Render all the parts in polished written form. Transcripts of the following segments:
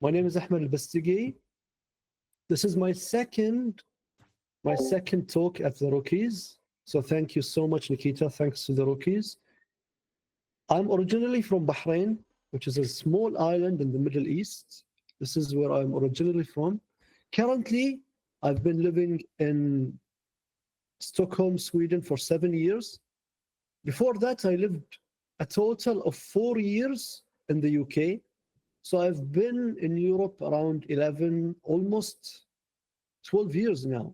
My name is Ahmed Albastaki. This is my second talk at the Rockies. So thank you so much, Nikita. Thanks to the Rockies. I'm originally from Bahrain, which is a small island in the Middle East. This is where I'm originally from. Currently, I've been living in Stockholm, Sweden for 7 years. Before that, I lived a total of 4 years in the UK. So I've been in Europe around 11, almost 12 years now.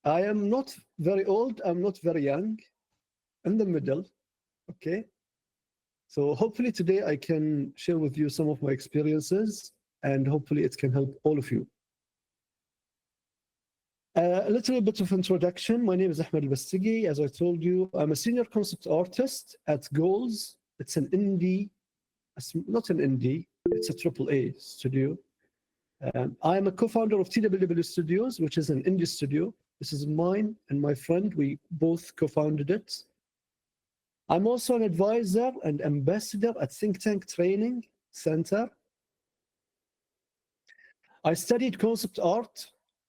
I am not very old, I'm not very young, in the middle, okay? So hopefully today I can share with you some of my experiences and hopefully it can help all of you. A little bit of introduction. My name is Ahmed Albastaki. As I told you, I'm a senior concept artist at Goals. It's an indie, not an indie, it's a AAA studio. I am a co-founder of TWW Studios, which is an indie studio. This is mine and my friend. We both co-founded it. I'm also an advisor and ambassador at Think Tank Training Center. I studied concept art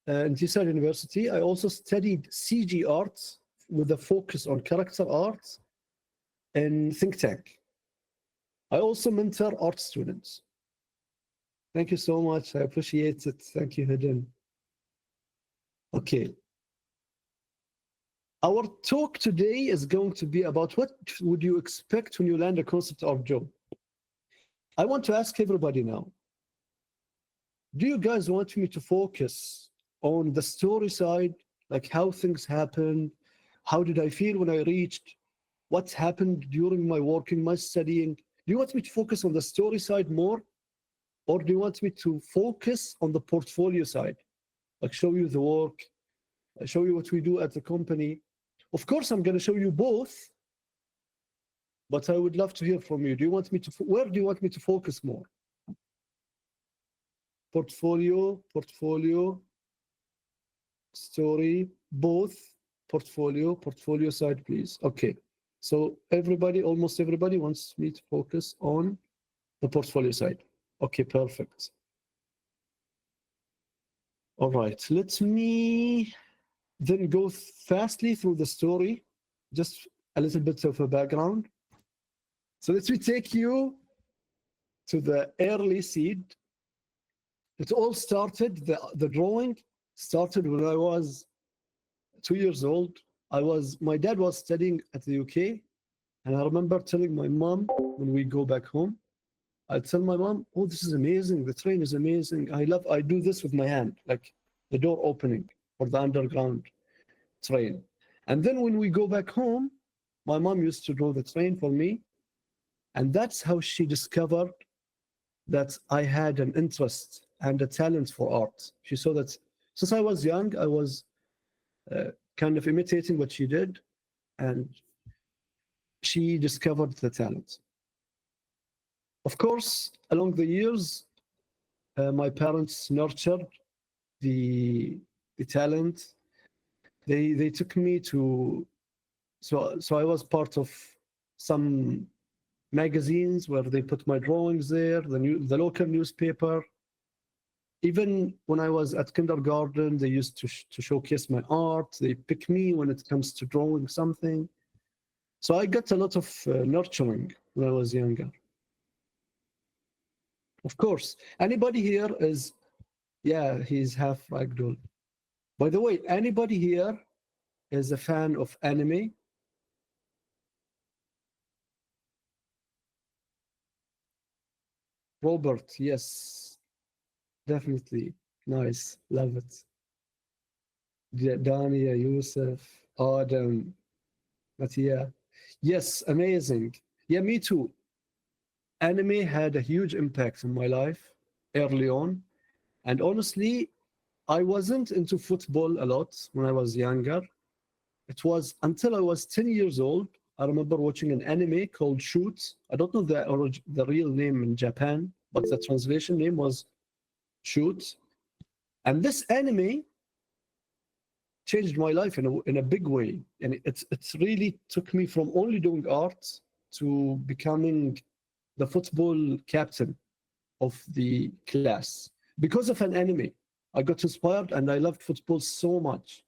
in Teesside University. I also studied CG art with a focus on character art in Think Tank. I also mentor art students. Thank you so much. I appreciate it. Thank you, Hidden. Okay. Our talk today is going to be about what would you expect when you land a concept art job. I want to ask everybody now, do you guys want me to focus on the story side, like how things happened, how did I feel when I reached, what happened during my working, my studying? Do you want me to focus on the story side more? Or do you want me to focus on the portfolio side? Like show you the work, show you what we do at the company. Of course, I'm going to show you both, but I would love to hear from you. Do you want me to, where do you want me to focus more? Portfolio, story, both, portfolio side, please. Okay. So everybody, almost everybody wants me to focus on the portfolio side. Okay, perfect. All right, let me then go fastly through the story, just a little bit of a background. So let me take you to the early seed. It all started, the drawing started when I was 2 years old. My dad was studying at the UK, and I remember telling my mom when we go back home, I'd tell my mom, oh, this is amazing. The train is amazing. I do this with my hand, like the door opening for the underground train. And then when we go back home, my mom used to draw the train for me. And that's how she discovered that I had an interest and a talent for art. She saw that since I was young, I was kind of imitating what she did. And she discovered the talent. Of course, along the years, my parents nurtured the talent. They took me to, so I was part of some magazines where they put my drawings there, the local newspaper. Even when I was at kindergarten, they used to showcase my art. They pick me when it comes to drawing something. So I got a lot of nurturing when I was younger. Of course, anybody here is, yeah, he's half ragdoll. By the way, anybody here is a fan of anime? Robert, yes, definitely. Nice, love it. Dania, Yusuf, Adam, Matia. Yes, amazing. Yeah, me too. Anime had a huge impact on my life early on. And honestly, I wasn't into football a lot when I was younger. It was until I was 10 years old. I remember watching an anime called Shoot. I don't know the real name in Japan, but the translation name was Shoot. And this anime changed my life in a big way. And it really took me from only doing art to becoming the football captain of the class because of an anime. I got inspired and I loved football so much.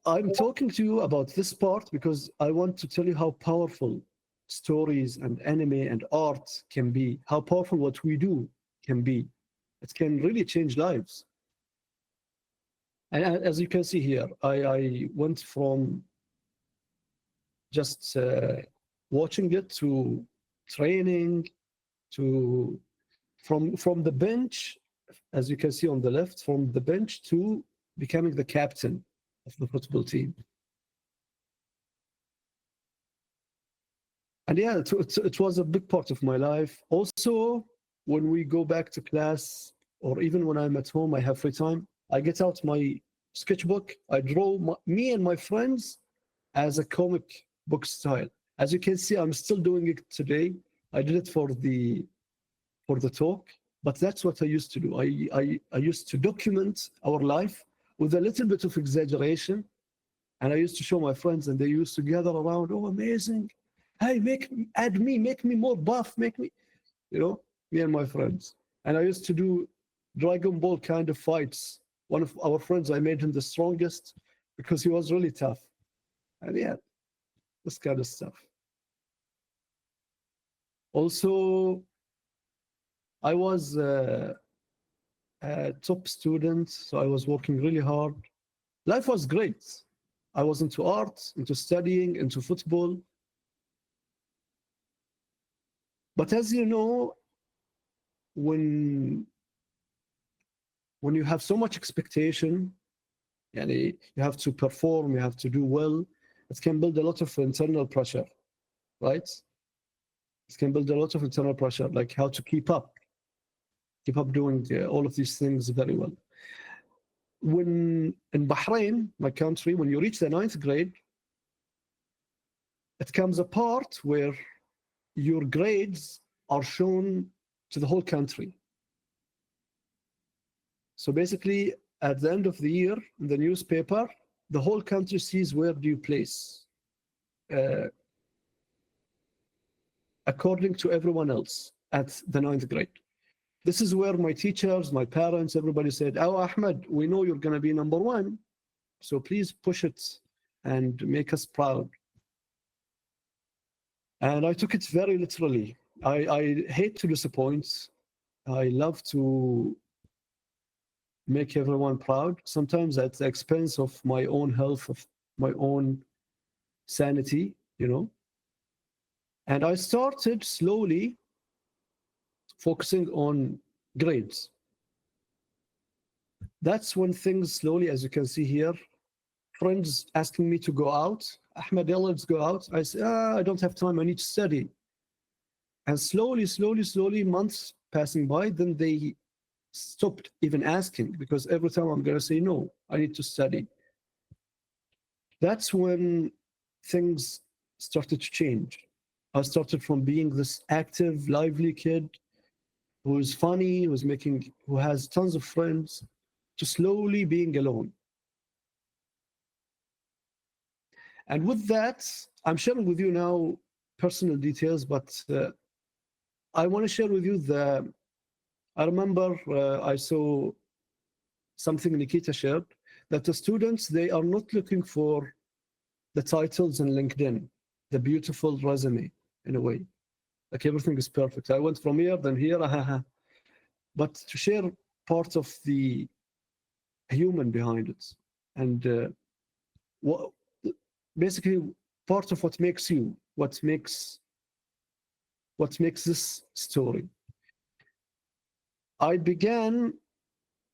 I'm talking to you about this part because I want to tell you how powerful stories and anime and art can be, how powerful what we do can be. It can really change lives. And as you can see here, I went from just watching it to training to from the bench, as you can see on the left, from the bench to becoming the captain of the football team. And yeah, it was a big part of my life. Also, when we go back to class, or even when I'm at home, I have free time, I get out my sketchbook, I draw me and my friends as a comic book style. As you can see, I'm still doing it today. I did it for the talk, but that's what I used to do. I used to document our life with a little bit of exaggeration, and I used to show my friends, and they used to gather around. Oh, amazing! Hey, add me, make me more buff, make me, you know, me and my friends. And I used to do Dragon Ball kind of fights. One of our friends, I made him the strongest because he was really tough. And yeah, this kind of stuff. Also, I was a top student, so I was working really hard. Life was great. I was into art, into studying, into football. But as you know, when you have so much expectation, you have to perform, you have to do well, it can build a lot of internal pressure, right? It can build a lot of internal pressure, like how to keep up doing all of these things very well. When in Bahrain, my country, when you reach the 9th grade, it comes a part where your grades are shown to the whole country. So basically, at the end of the year, in the newspaper, the whole country sees where do you place according to everyone else at the 9th grade. This is where my teachers, my parents, everybody said, oh, Ahmed, we know you're going to be number one, so please push it and make us proud. And I took it very literally. I hate to disappoint. I love to make everyone proud, sometimes at the expense of my own health, of my own sanity, you know. And I started slowly focusing on grades. That's when things slowly, as you can see here, friends asking me to go out. Ahmed, let's go out. I say, I don't have time, I need to study. And slowly, months passing by, then they stopped even asking, because every time I'm going to say, no, I need to study. That's when things started to change. I started from being this active, lively kid who's funny, who has tons of friends, to slowly being alone. And with that, I'm sharing with you now personal details, but I want to share with you I remember I saw something Nikita shared, that the students, they are not looking for the titles in LinkedIn, the beautiful resume, in a way. Like everything is perfect. I went from here, then here, but to share part of the human behind it. And what, basically part of what makes you, what makes this story. I began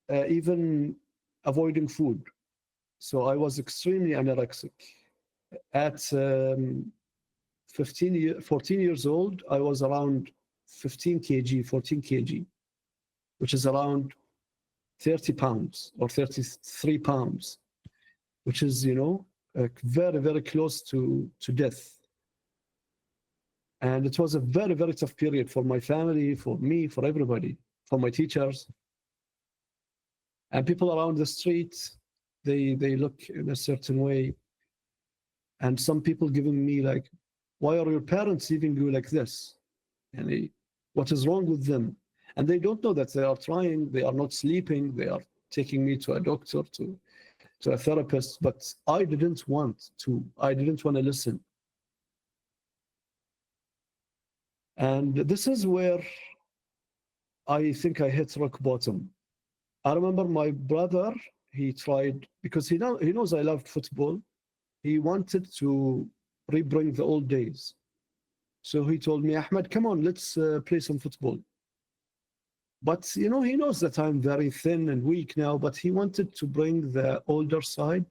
even avoiding food. So I was extremely anorexic. At 14 years old, I was around 15 kg, 14 kg, which is around 30 pounds or 33 pounds, which is, very, very close to death. And it was a very, very tough period for my family, for me, for everybody, for my teachers. And people around the street, they look in a certain way. And some people giving me like, why are your parents leaving you like this? And what is wrong with them. And they don't know that they are trying, they are not sleeping, they are taking me to a doctor, to a therapist, but I didn't want to. I didn't want to listen. And this is where I think I hit rock bottom. I remember my brother, he tried, because he knows I loved football. He wanted to rebring the old days. So he told me, Ahmed, come on, let's play some football. But, he knows that I'm very thin and weak now, but he wanted to bring the older side,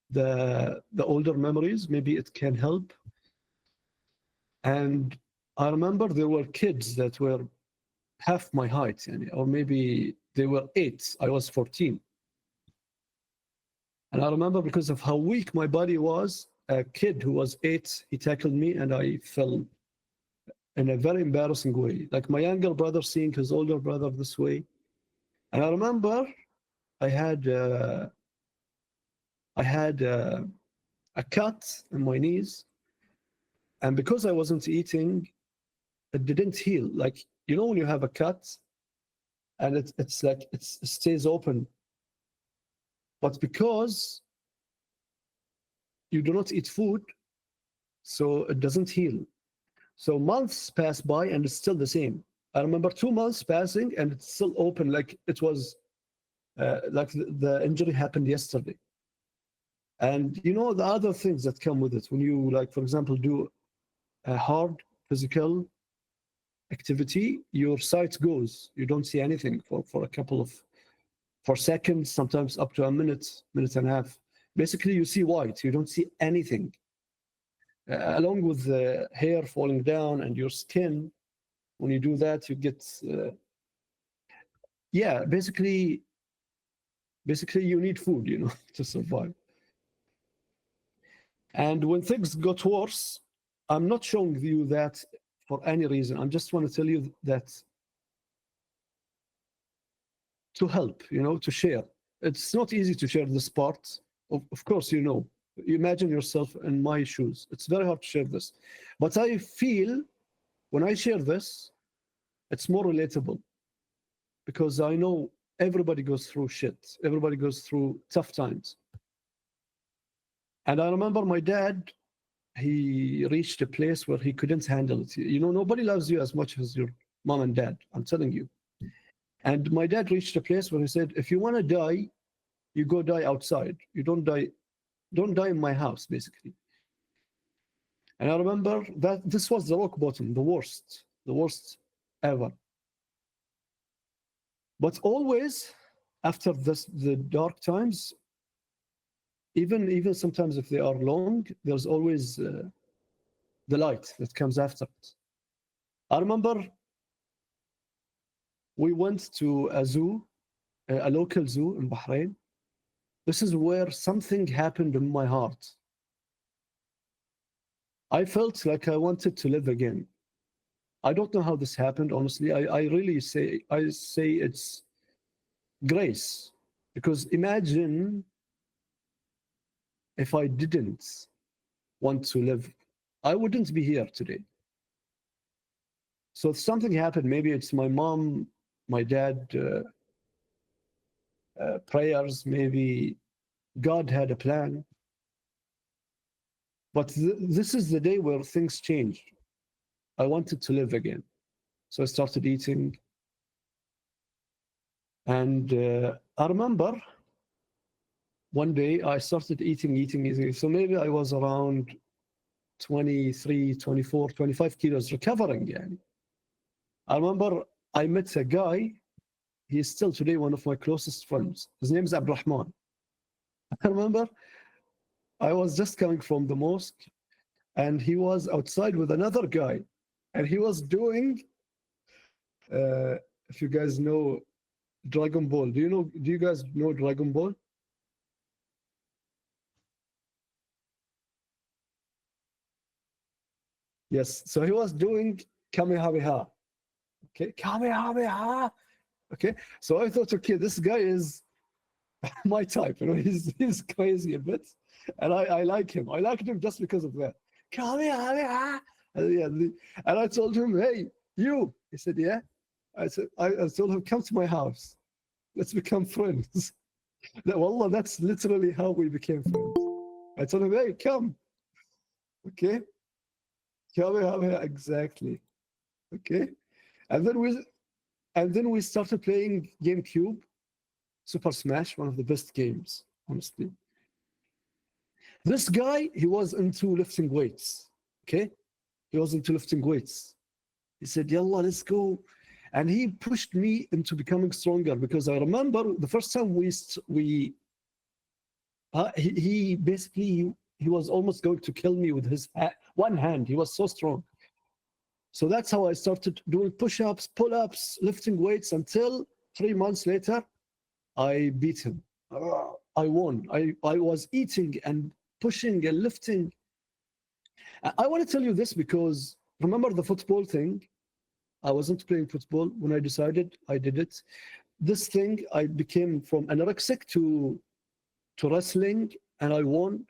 the older memories. Maybe it can help. And I remember there were kids that were half my height, or maybe they were 8. I was 14. And I remember because of how weak my body was, a kid who was 8, he tackled me and I fell in a very embarrassing way. Like my younger brother seeing his older brother this way. And I remember I had a cut in my knees. And because I wasn't eating, it didn't heal. Like, when you have a cut and it's like it stays open. But because you do not eat food, so it doesn't heal. So months pass by and it's still the same. I remember 2 months passing and it's still open, like it was like the injury happened yesterday. And the other things that come with it, when you, like, for example, do a hard physical activity, your sight goes. You don't see anything for a couple of for seconds, sometimes up to a minute and a half. Basically, you see white. You don't see anything. Along with the hair falling down and your skin, when you do that, you get, basically you need food, to survive. And when things got worse, I'm not showing you that for any reason. I just want to tell you that to help, to share. It's not easy to share this part. Of course, you imagine yourself in my shoes. It's very hard to share this. But I feel when I share this, it's more relatable because I know everybody goes through shit. Everybody goes through tough times. And I remember my dad, he reached a place where he couldn't handle it. Nobody loves you as much as your mom and dad, I'm telling you. And my dad reached a place where he said, if you want to die, you go die outside. You don't die in my house, basically. And I remember that this was the rock bottom, the worst ever. But always after the dark times, even sometimes if they are long, there's always the light that comes after it. I remember we went to a zoo, a local zoo in Bahrain. This is where something happened in my heart. I felt like I wanted to live again. I don't know how this happened, honestly. I really say it's grace. Because imagine if I didn't want to live, I wouldn't be here today. So if something happened, maybe it's my mom, my dad, prayers, maybe God had a plan. But this is the day where things changed. I wanted to live again. So I started eating. And I remember one day I started eating. So maybe I was around 23, 24, 25 kilos recovering. Yani. I remember I met a guy. He is still today one of my closest friends. His name is Abdurrahman. I remember I was just coming from the mosque and he was outside with another guy. And he was doing, if you guys know Dragon Ball. Do you guys know Dragon Ball? Yes. So he was doing Kamehameha. Okay, Kamehameha. Okay. So I thought, okay, this guy is my type. He's crazy a bit, and I like him. I liked him just because of that. Kamehameha. And I told him, hey, You? He said, yeah. I told him, come to my house. Let's become friends. Wallah, that's literally how we became friends. I told him, hey, come. Okay. Come here, exactly. Okay. And then we started playing GameCube, Super Smash, one of the best games, honestly. This guy, he was into lifting weights. Okay. He was into lifting weights. He said, Yalla, let's go. And he pushed me into becoming stronger because I remember the first time he basically, he was almost going to kill me with his one hand. He was so strong. So that's how I started doing push-ups, pull-ups, lifting weights until 3 months later, I beat him. I won. I was eating and pushing and lifting. I want to tell you this because remember the football thing? I wasn't playing football when I decided I did it. This thing, I became from anorexic to wrestling and I won.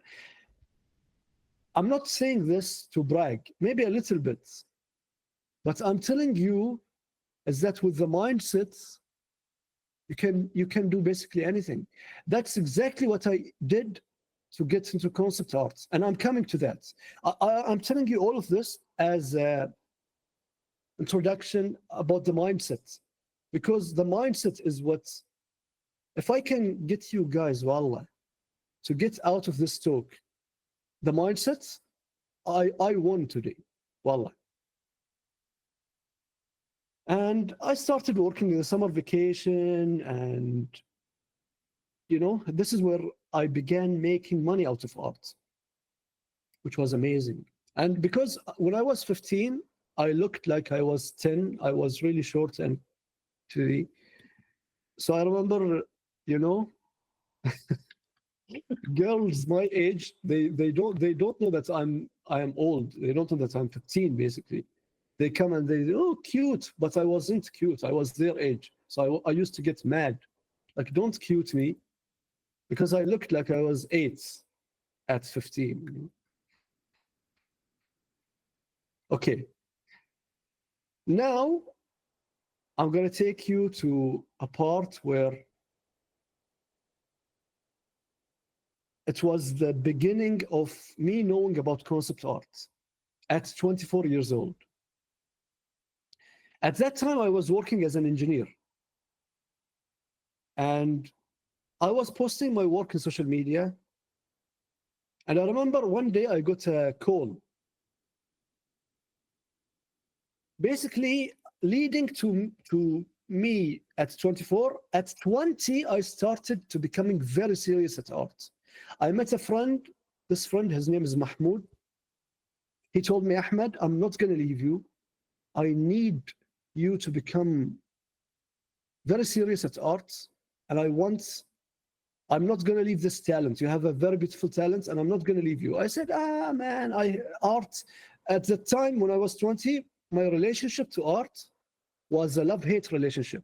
I'm not saying this to brag, maybe a little bit, but I'm telling you is that with the mindset, you can do basically anything. That's exactly what I did to get into concept art, and I'm coming to that. I'm telling you all of this as an introduction about the mindset, because the mindset is what, if I can get you guys, wallah, to get out of this talk, the mindset, I won today, wallah. And I started working in the summer vacation, and this is where I began making money out of art, which was amazing. And because when I was 15, I looked like I was 10. I was really short and chubby. So I remember, you know, girls my age, they don't know that I am old. They don't know that I'm 15, basically. They come and they, oh, cute, but I wasn't cute. I was their age. So I used to get mad. Like, don't cute me, because I looked like I was 8 at 15. Okay, now I'm going to take you to a part where it was the beginning of me knowing about concept art at 24 years old. At that time, I was working as an engineer. And I was posting my work in social media. And I remember one day I got a call, basically leading to me at 24. At 20, I started to becoming very serious at art. I met a friend. This friend, his name is Mahmoud. He told me, Ahmed, I'm not going to leave you. I need you to become very serious at art. And I'm not going to leave this talent. You have a very beautiful talent, and I'm not going to leave you. I said, man, art. At the time when I was 20, my relationship to art was a love-hate relationship.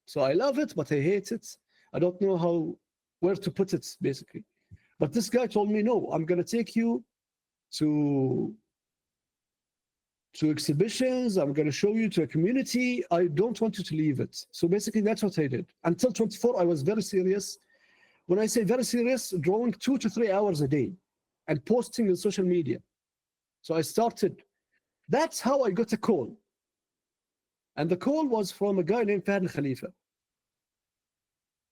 So I love it, but I hate it. I don't know where to put it, basically. But this guy told me, no, I'm going to take you to exhibitions. I'm going to show you to a community. I don't want you to leave it. So basically, that's what I did. Until 24, I was very serious. When I say very serious, drawing 2 to 3 hours a day and posting on social media. So I started. That's how I got a call. And the call was from a guy named Fahd Khalifa.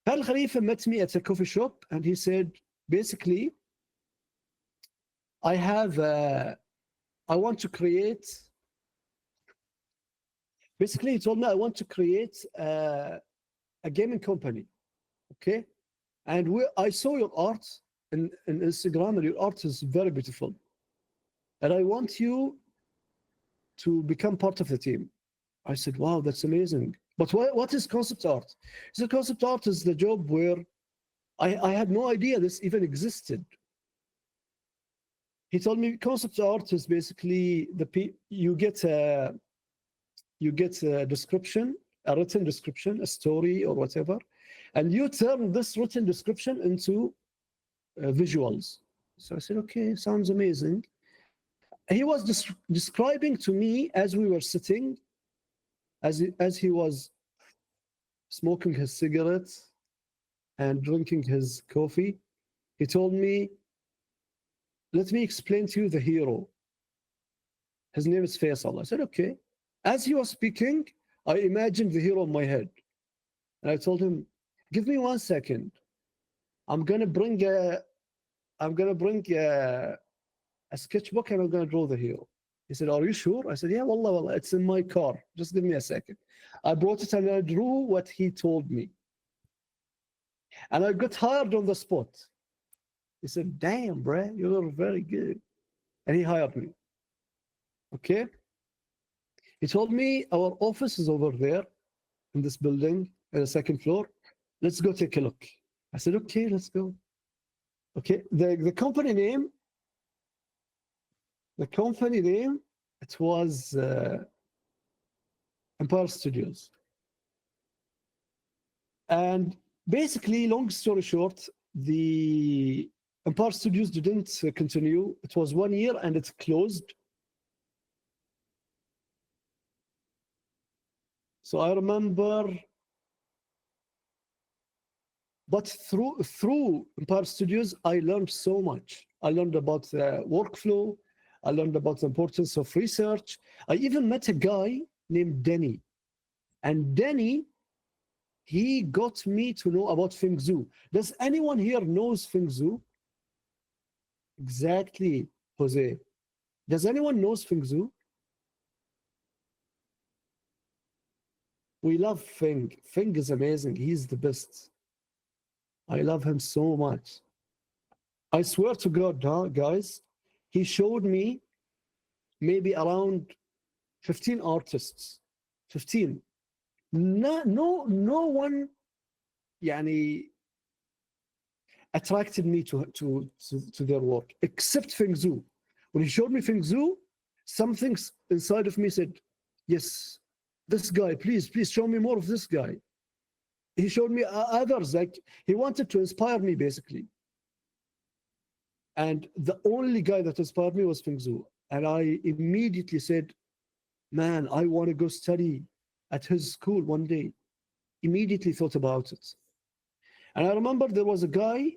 Fahd Khalifa met me at a coffee shop, and he said, basically, I want to create. Basically, he told me I want to create a gaming company. Okay. And I saw your art in Instagram, and your art is very beautiful. And I want you to become part of the team. I said, wow, that's amazing. But what is concept art? So concept art is the job where I had no idea this even existed. He told me concept art is basically you get a description, a written description, a story or whatever, and you turn this written description into visuals. So I said, okay, sounds amazing. He was describing to me as we were sitting as he was smoking his cigarettes and drinking his coffee, he told me, let me explain to you the hero. His name is Faisal. I said, okay. As he was speaking, I imagined the hero in my head. And I told him, give me 1 second. I'm gonna bring a sketchbook and I'm gonna draw the hero. He said, are you sure? I said, yeah, wallah, it's in my car. Just give me a second. I brought it and I drew what he told me. And I got hired on the spot. He said, damn, bruh, you're very good. And he hired me. Okay? He told me, our office is over there in this building, on the second floor. Let's go take a look. I said, okay, let's go. Okay, the company name, it was Empire Studios. And basically, long story short, the Empire Studios didn't continue. It was 1 year and it closed. So I remember, but through Empire Studios, I learned so much. I learned about the workflow. I learned about the importance of research. I even met a guy named Denny. And Denny, he got me to know about Feng Shui. Does anyone here knows Feng Shui? Exactly, Jose. Does anyone knows Feng Shui? We love Feng. Feng is amazing. He's the best. I love him so much. I swear to God, huh, guys, he showed me maybe around 15 artists. 15. No one يعني, attracted me to their work, except Feng Shui. When he showed me Feng Shui, something inside of me said, yes, this guy, please show me more of this guy. He showed me others, like he wanted to inspire me, basically. And the only guy that inspired me was Feng Shui. And I immediately said, man, I want to go study at his school one day. Immediately thought about it. And I remember there was a guy,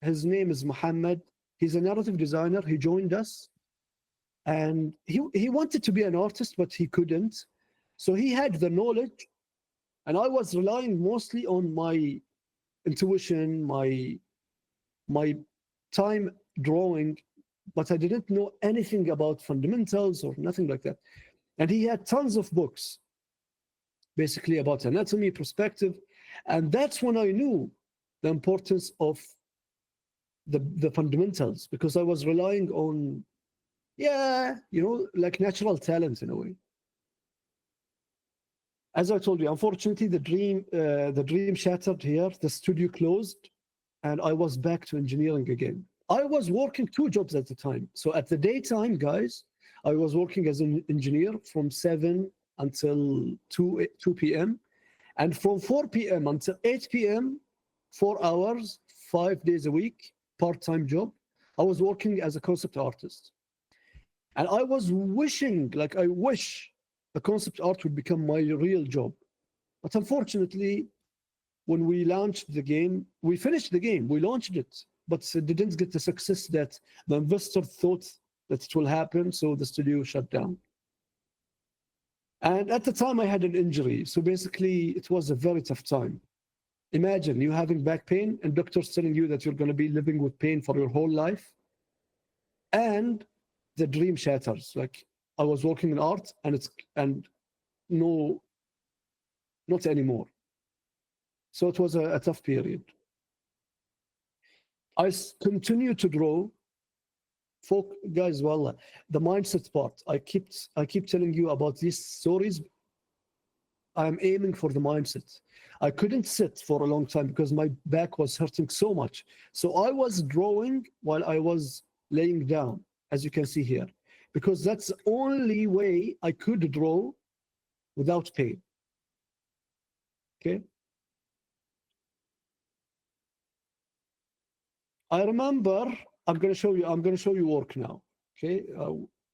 his name is Muhammad. He's a narrative designer. He joined us. And he wanted to be an artist, but he couldn't. So he had the knowledge. And I was relying mostly on my intuition, my time drawing, but I didn't know anything about fundamentals or nothing like that. And he had tons of books, basically about anatomy, perspective. And that's when I knew the importance of the fundamentals, because I was relying on, like natural talent in a way. As I told you, unfortunately, the dream shattered here. The studio closed, and I was back to engineering again. I was working 2 jobs at the time. So at the daytime, guys, I was working as an engineer from 7 until 2 p.m. And from 4 p.m. until 8 p.m., 4 hours, 5 days a week, part-time job, I was working as a concept artist. And I was wishing, like I wish the concept art would become my real job. But unfortunately, when we launched the game, we finished the game, we launched it, but it didn't get the success that the investor thought that it will happen, so the studio shut down. And at the time, I had an injury. So basically, it was a very tough time. Imagine you having back pain and doctors telling you that you're going to be living with pain for your whole life. And the dream shatters. Like I was working in art and no, not anymore. So it was a tough period. I continued to draw. Guys, wallah, the mindset part. I keep telling you about these stories. I'm aiming for the mindset. I couldn't sit for a long time because my back was hurting so much. So I was drawing while I was laying down, as you can see here, because that's the only way I could draw without pain. Okay. I remember, I'm going to show you work now. Okay.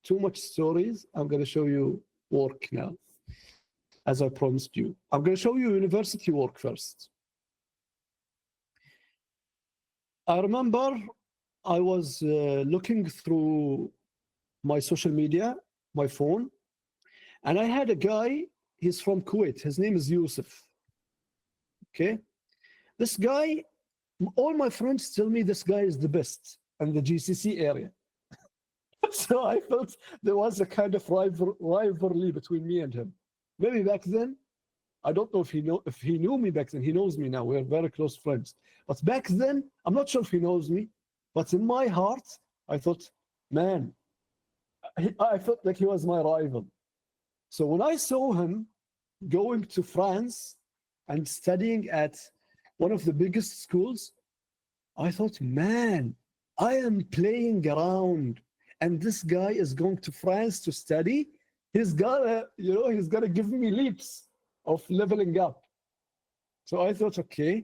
Too much stories. I'm going to show you work now. as I promised you. I'm going to show you university work first. I remember I was looking through my social media, my phone, and I had a guy, he's from Kuwait. His name is Yusuf. Okay. This guy, all my friends tell me this guy is the best in the GCC area. So I felt there was a kind of rivalry between me and him. Maybe back then, I don't know if he knew me back then. He knows me now. We're very close friends. But back then, I'm not sure if he knows me. But in my heart, I thought, man, I felt like he was my rival. So when I saw him going to France and studying at one of the biggest schools, I thought, man, I am playing around, and this guy is going to France to study. He's gonna give me leaps of leveling up. So I thought, okay,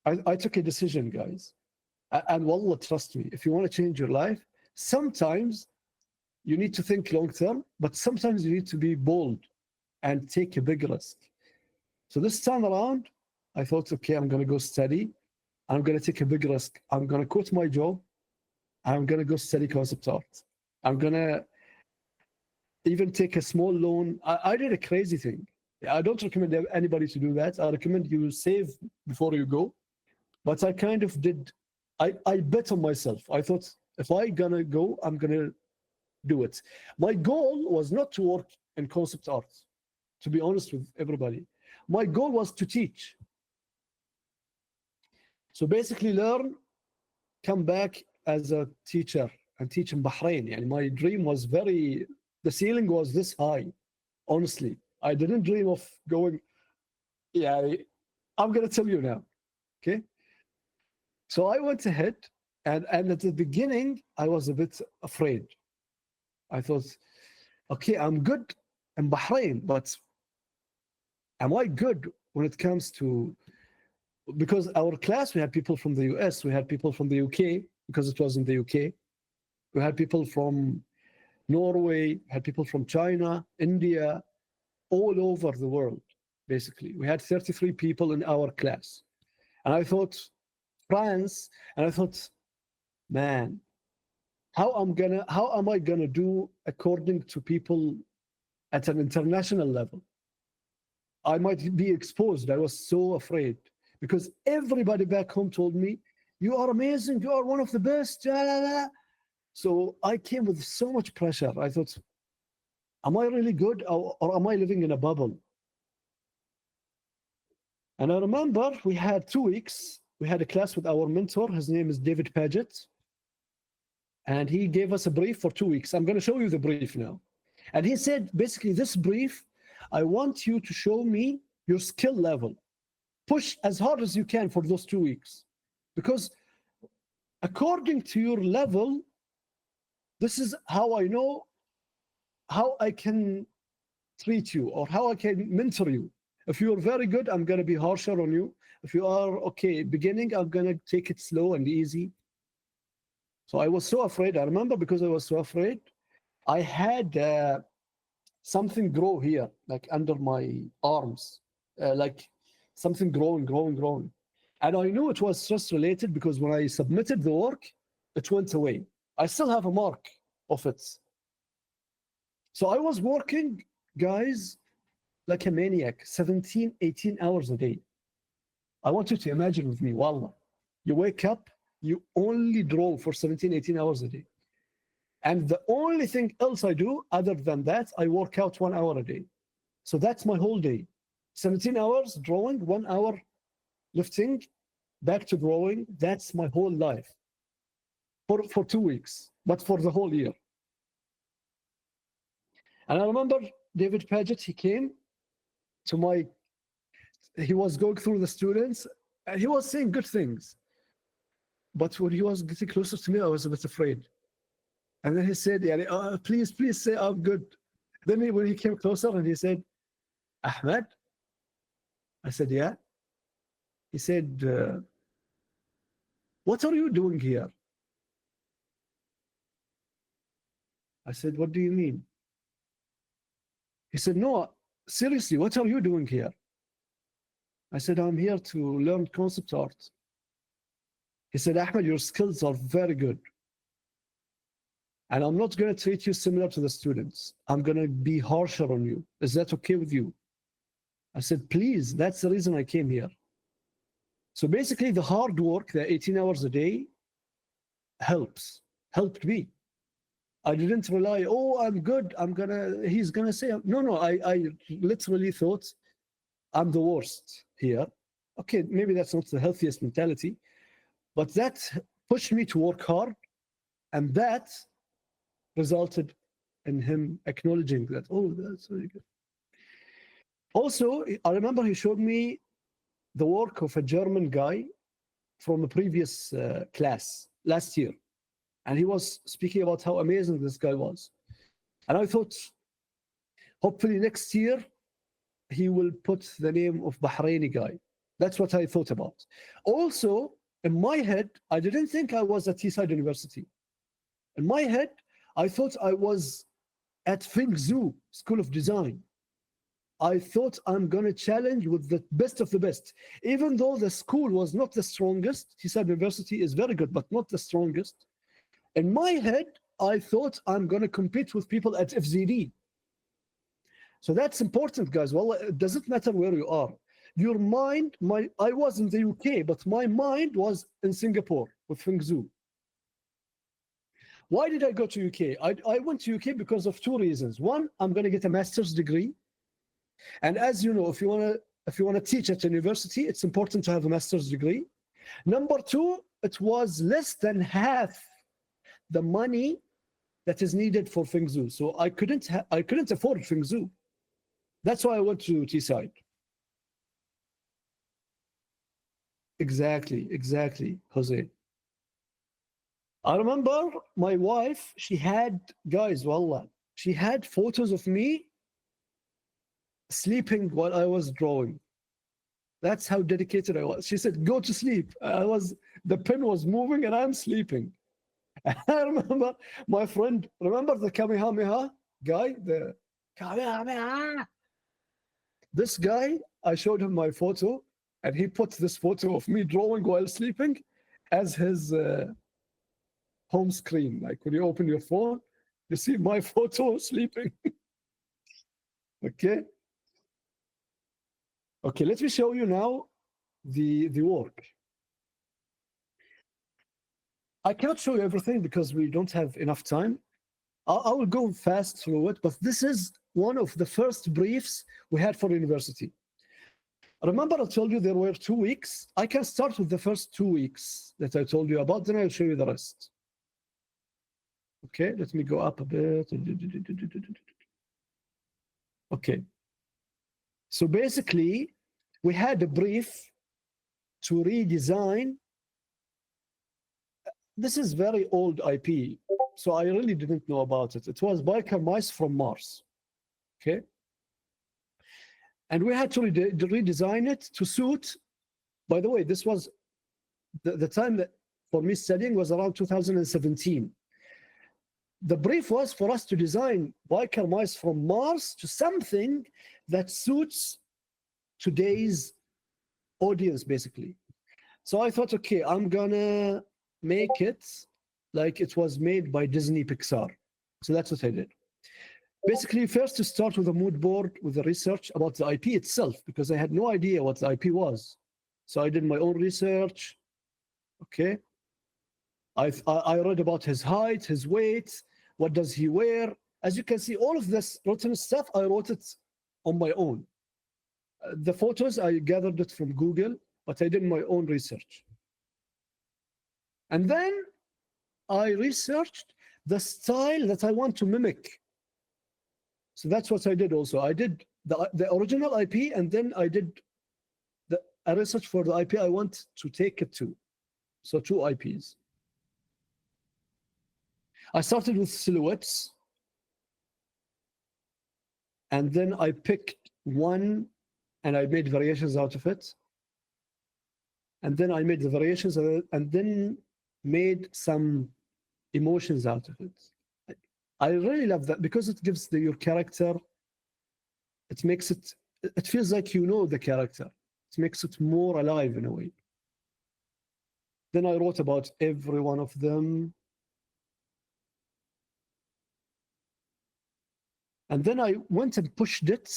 I took a decision, guys. And wallah, trust me, if you want to change your life, sometimes you need to think long term, but sometimes you need to be bold and take a big risk. So this time around, I thought, okay, I'm going to go study. I'm going to take a big risk. I'm going to quit my job. I'm going to go study concept art. I'm going to even take a small loan. I did a crazy thing. I don't recommend anybody to do that. I recommend you save before you go. But I kind of did, I bet on myself. I thought, if I'm going to go, I'm going to do it. My goal was not to work in concept art, to be honest with everybody. My goal was to teach. So basically learn, come back as a teacher and teach in Bahrain. And my dream was the ceiling was this high, honestly. I didn't dream of going, I'm going to tell you now, okay? So I went ahead, and at the beginning, I was a bit afraid. I thought, okay, I'm good in Bahrain, but am I good when it comes to, because our class, we had people from the US, we had people from the UK, because it was in the UK. We had people from Norway, had people from China, India, all over the world, basically. We had 33 people in our class. And I thought, France, and I thought, man, how am I gonna do according to people at an international level? I might be exposed. I was so afraid because everybody back home told me, you are amazing, you are one of the best. So I came with so much pressure. I thought, am I really good, or am I living in a bubble? And I remember we had 2 weeks. We had a class with our mentor. His name is David Paget. And he gave us a brief for 2 weeks. I'm going to show you the brief now. And he said, basically, this brief, I want you to show me your skill level. Push as hard as you can for those 2 weeks. Because according to your level, this is how I know how I can treat you or how I can mentor you. If you're very good, I'm going to be harsher on you. If you are, okay, beginning, I'm going to take it slow and easy. So I was so afraid. I remember because I was so afraid, I had something grow here, like under my arms, like something growing. And I knew it was stress related because when I submitted the work, it went away. I still have a mark of it. So I was working, guys, like a maniac, 17, 18 hours a day. I want you to imagine with me, wallah. You wake up, you only draw for 17, 18 hours a day. And the only thing else I do other than that, I work out 1 hour a day. So that's my whole day. 17 hours drawing, 1 hour lifting, back to drawing. That's my whole life for 2 weeks, but for the whole year. And I remember David Paget, he came to he was going through the students and he was saying good things. But when he was getting closer to me, I was a bit afraid. And then he said, please say I'm good. Then when he came closer and he said, Ahmed? I said, yeah. He said, what are you doing here? I said, what do you mean? He said, no, seriously, what are you doing here? I said, I'm here to learn concept art. He said, Ahmed, your skills are very good. And I'm not going to treat you similar to the students. I'm going to be harsher on you. Is that okay with you? I said, please, that's the reason I came here. So basically, the hard work, the 18 hours a day, helped me. I didn't rely, oh, I'm good. He's going to say, no, I literally thought I'm the worst here. Okay, maybe that's not the healthiest mentality, but that pushed me to work hard. And that resulted in him acknowledging that, oh, that's very good. Also, I remember he showed me the work of a German guy from a previous class last year. And he was speaking about how amazing this guy was. And I thought, hopefully next year, he will put the name of Bahraini guy. That's what I thought about. Also, in my head, I didn't think I was at Teesside University. In my head, I thought I was at Fengzhou School of Design. I thought I'm going to challenge with the best of the best. Even though the school was not the strongest, Teesside University is very good, but not the strongest. In my head, I thought I'm going to compete with people at FZD. So that's important, guys. Well, it doesn't matter where you are. Your mind, I was in the UK, but my mind was in Singapore with Fengzhou. Why did I go to UK? I went to UK because of two reasons. One, I'm going to get a master's degree. And as you know, if you want to teach at university, it's important to have a master's degree. Number two, it was less than half the money that is needed for Fengzhou. So I couldn't afford Fengzhou. That's why I went to Teesside. Exactly, Jose. I remember my wife, she had photos of me sleeping while I was drawing. That's how dedicated I was. She said, go to sleep. The pen was moving and I'm sleeping. And I remember my friend, remember the Kamehameha guy? The Kamehameha. This guy, I showed him my photo and he put this photo of me drawing while sleeping as his home screen. Like when you open your phone, you see my photo sleeping. Okay. Okay, let me show you now the work. I cannot show you everything because we don't have enough time. I will go fast through it, but this is one of the first briefs we had for university. Remember I told you there were 2 weeks? I can start with the first 2 weeks that I told you about, then I'll show you the rest. Okay, let me go up a bit. Okay. So basically, we had a brief to redesign. This is very old IP, so I really didn't know about it. It was biker mice from Mars. Okay. And we had to redesign it to suit. By the way, this was the time that for me studying was around 2017. The brief was for us to design biker mice from Mars to something that suits today's audience, basically. So I thought, okay, I'm gonna make it like it was made by Disney Pixar. So that's what I did. Basically, first to start with a mood board with the research about the IP itself, because I had no idea what the IP was. So I did my own research. Okay. I read about his height, his weight, what does he wear. As you can see, all of this written stuff, I wrote it on my own. The photos, I gathered it from Google, but I did my own research. And then I researched the style that I want to mimic. So that's what I did also. I did the original IP, and then I did a research for the IP I want to take it to. So 2 IPs. I started with silhouettes, and then I picked one and I made variations out of it. And then I made the variations and then made some emotions out of it. I really love that because it gives your character it makes it feels like you know the character. It makes it more alive in a way. Then I wrote about every one of them. And then I went and pushed it.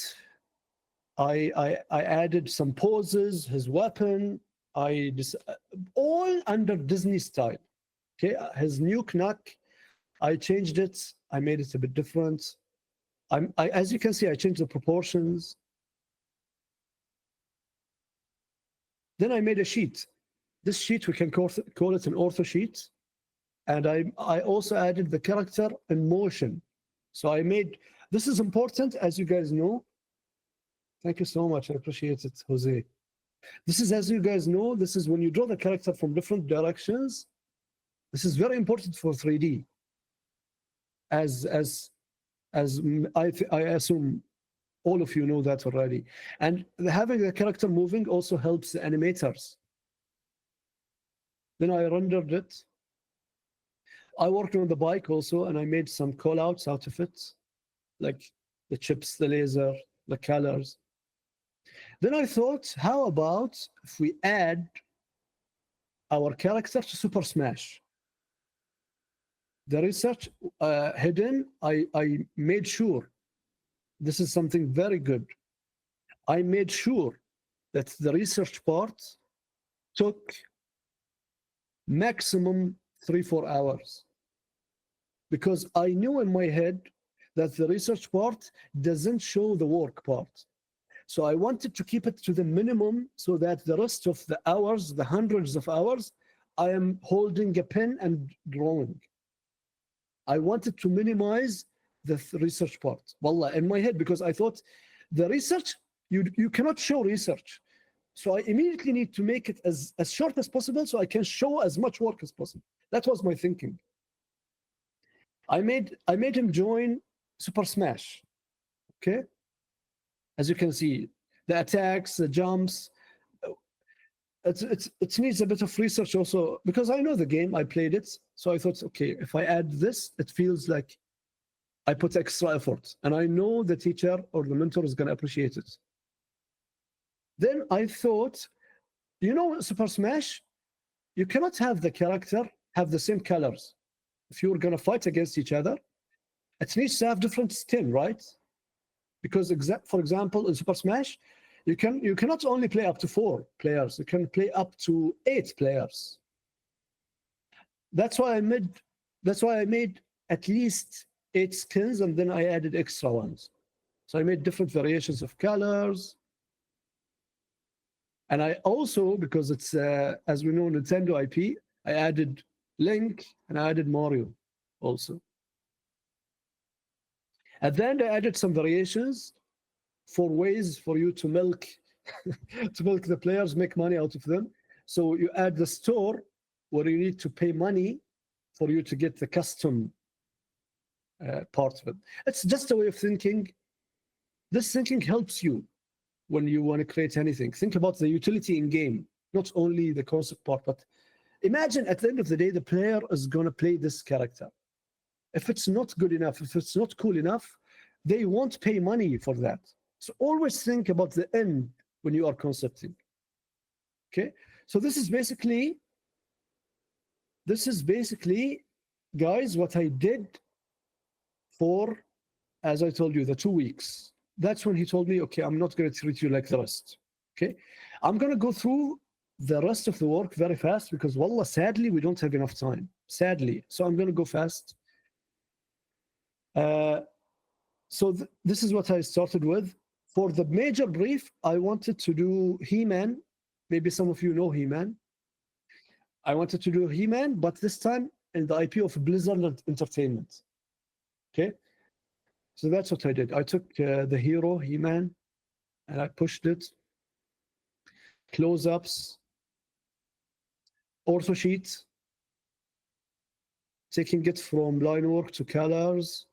I added some poses, his weapon. All under Disney style. Okay, his new knack, I changed it. I made it a bit different. As you can see, I changed the proportions. Then I made a sheet. This sheet, we can call it an ortho sheet. And I also added the character in motion. So this is important, as you guys know. Thank you so much. I appreciate it, Jose. This is, as you guys know, this is when you draw the character from different directions. This is very important for 3D. As I assume all of you know that already. And having the character moving also helps the animators. Then I rendered it. I worked on the bike also, and I made some call-outs out of it, like the chips, the laser, the colors. Then I thought, how about if we add our character to Super Smash? The research hidden, I made sure, this is something very good. I made sure that the research part took maximum 3-4 hours. Because I knew in my head that the research part doesn't show the work part. So I wanted to keep it to the minimum so that the rest of the hours, the hundreds of hours, I am holding a pen and drawing. I wanted to minimize the research part, wallah, in my head, because I thought the research, you cannot show research. So I immediately need to make it as short as possible so I can show as much work as possible. That was my thinking. I made him join Super Smash. Okay? As you can see, the attacks, the jumps, it needs a bit of research also, because I know the game, I played it. So I thought, okay, if I add this, it feels like I put extra effort. And I know the teacher or the mentor is going to appreciate it. Then I thought, Super Smash, you cannot have the character have the same colors. If you're going to fight against each other, it needs to have different skin, right? Because, for example, in Super Smash, you cannot only play up to 4 players. You can play up to 8 players. That's why I made at least 8 skins, and then I added extra ones. So I made different variations of colors. And I also, because it's, as we know, Nintendo IP, I added Link and I added Mario also. And then I added some variations for ways for you to milk the players, make money out of them. So you add the store where you need to pay money for you to get the custom part of it. It's just a way of thinking. This thinking helps you when you want to create anything. Think about the utility in game, not only the concept part, but imagine at the end of the day, the player is going to play this character. If it's not good enough, if it's not cool enough, they won't pay money for that. So always think about the end when you are concepting. Okay, so this is basically, guys, what I did for, as I told you, the 2 weeks. That's when he told me, okay, I'm not going to treat you like the rest. Okay, I'm going to go through the rest of the work very fast because, wallah, sadly, we don't have enough time. Sadly. So I'm going to go fast. So this is what I started with. For the major brief, I wanted to do He-Man. Maybe some of you know He-Man. I wanted to do He-Man, but this time in the IP of Blizzard Entertainment. Okay? So that's what I did. I took the hero, He-Man, and I pushed it. Close-ups. Ortho sheets. Taking it from line work to colors.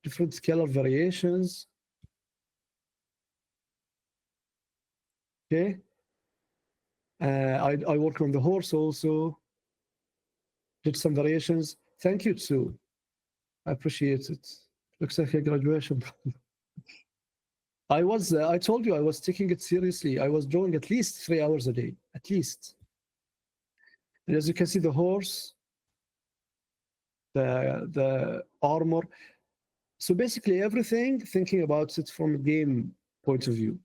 Different color variations. Okay. I work on the horse also. Did some variations. Thank you, Sue. I appreciate it. Looks like a graduation. I told you I was taking it seriously. I was drawing at least 3 hours a day, at least. And as you can see, the horse, the armor. So basically everything, thinking about it from a game point of view.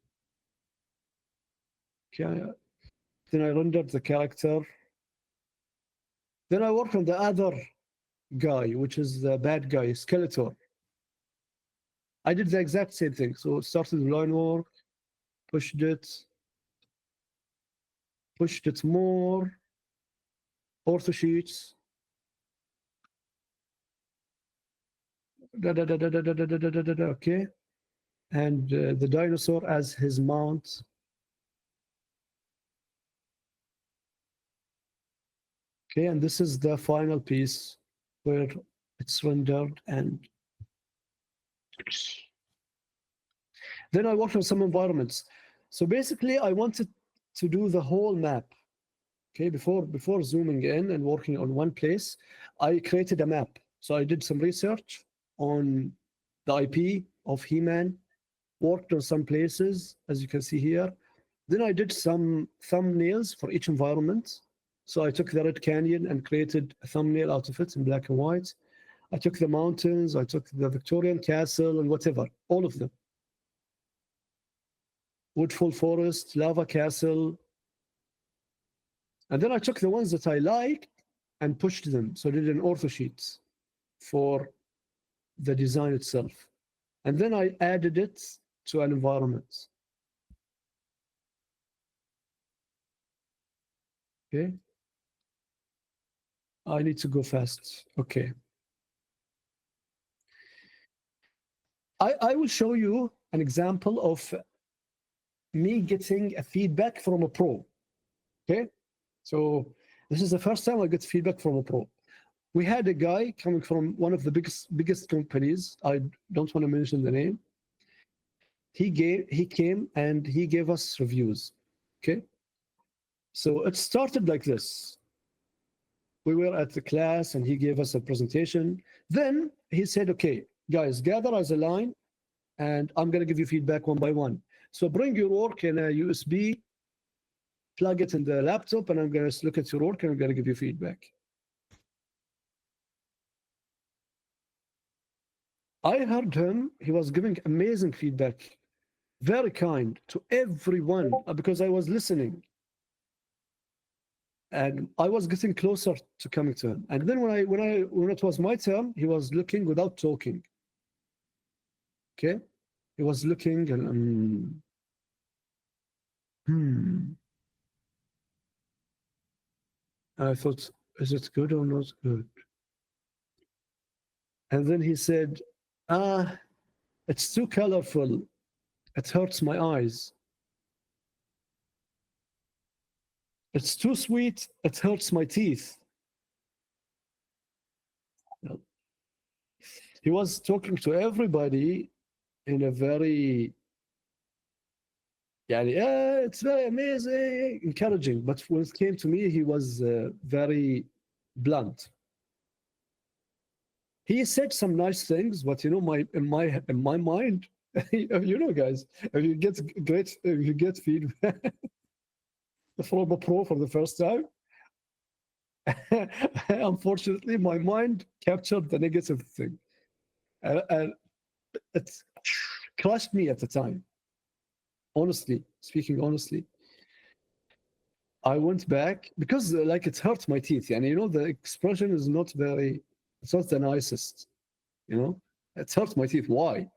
Okay. Then I rendered the character. Then I worked on the other guy, which is the bad guy, Skeletor. I did the exact same thing. So it started with line work, pushed it more, ortho sheets. Okay. And the dinosaur as his mount. Okay, and this is the final piece where it's rendered. And then I worked on some environments. So basically, I wanted to do the whole map. Okay, before zooming in and working on one place, I created a map. So I did some research on the IP of He-Man, worked on some places, as you can see here. Then I did some thumbnails for each environment. So I took the Red Canyon and created a thumbnail out of it in black and white. I took the mountains, I took the Victorian castle and whatever, all of them. Woodfall Forest, Lava Castle. And then I took the ones that I liked and pushed them. So I did an ortho sheets for the design itself. And then I added it to an environment. Okay. I need to go fast. Okay. I will show you an example of me getting a feedback from a pro. Okay. So this is the first time I get feedback from a pro. We had a guy coming from one of the biggest companies. I don't want to mention the name. He came and he gave us reviews. Okay. So it started like this. We were at the class and he gave us a presentation. Then he said, okay, guys, gather as a line and I'm going to give you feedback one by one. So bring your work in a USB, plug it in the laptop, and I'm going to look at your work and I'm going to give you feedback. I heard him. He was giving amazing feedback, very kind to everyone because I was listening. And I was getting closer to coming to him. And then when it was my turn, he was looking without talking. Okay, he was looking and and I thought, is it good or not good? And then he said, it's too colorful. It hurts my eyes. It's too sweet. It hurts my teeth. He was talking to everybody in a very, yeah, it's very amazing, encouraging. But when it came to me, he was very blunt. He said some nice things, but you know, in my mind, you know, guys, if you get feedback from a pro for the first time, unfortunately, my mind captured the negative thing, and it crushed me at the time. Honestly, speaking honestly, I went back because like it hurt my teeth, and you know the expression is not very, it's not the nicest, you know, it hurt my teeth. Why?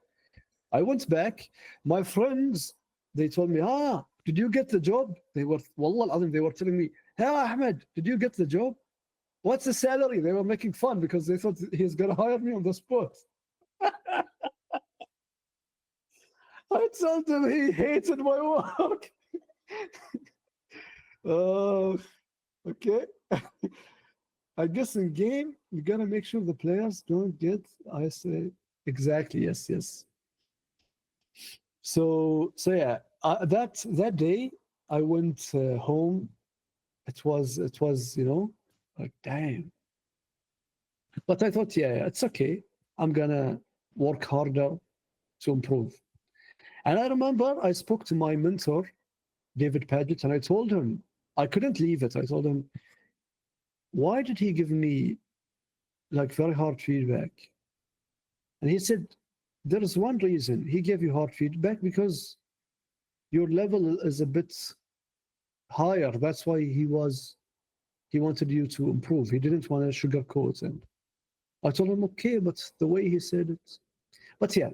I went back. My friends, they told me, did you get the job? They were, wallah al-azim, they were telling me, hey, Ahmed, did you get the job? What's the salary? They were making fun because they thought he's going to hire me on the spot. I told him he hated my work. Okay. I guess in game, you got to make sure the players don't get, I say, exactly, yes. So yeah, that day I went home. It was you know, like damn. But I thought, yeah, it's okay. I'm gonna work harder to improve. And I remember I spoke to my mentor, David Paget, and I told him, I couldn't leave it. I told him, why did he give me like very hard feedback? And he said, there is one reason he gave you hard feedback, because your level is a bit higher. That's why he wanted you to improve. He didn't want to sugarcoat. And I told him, okay, but the way he said it. But yeah,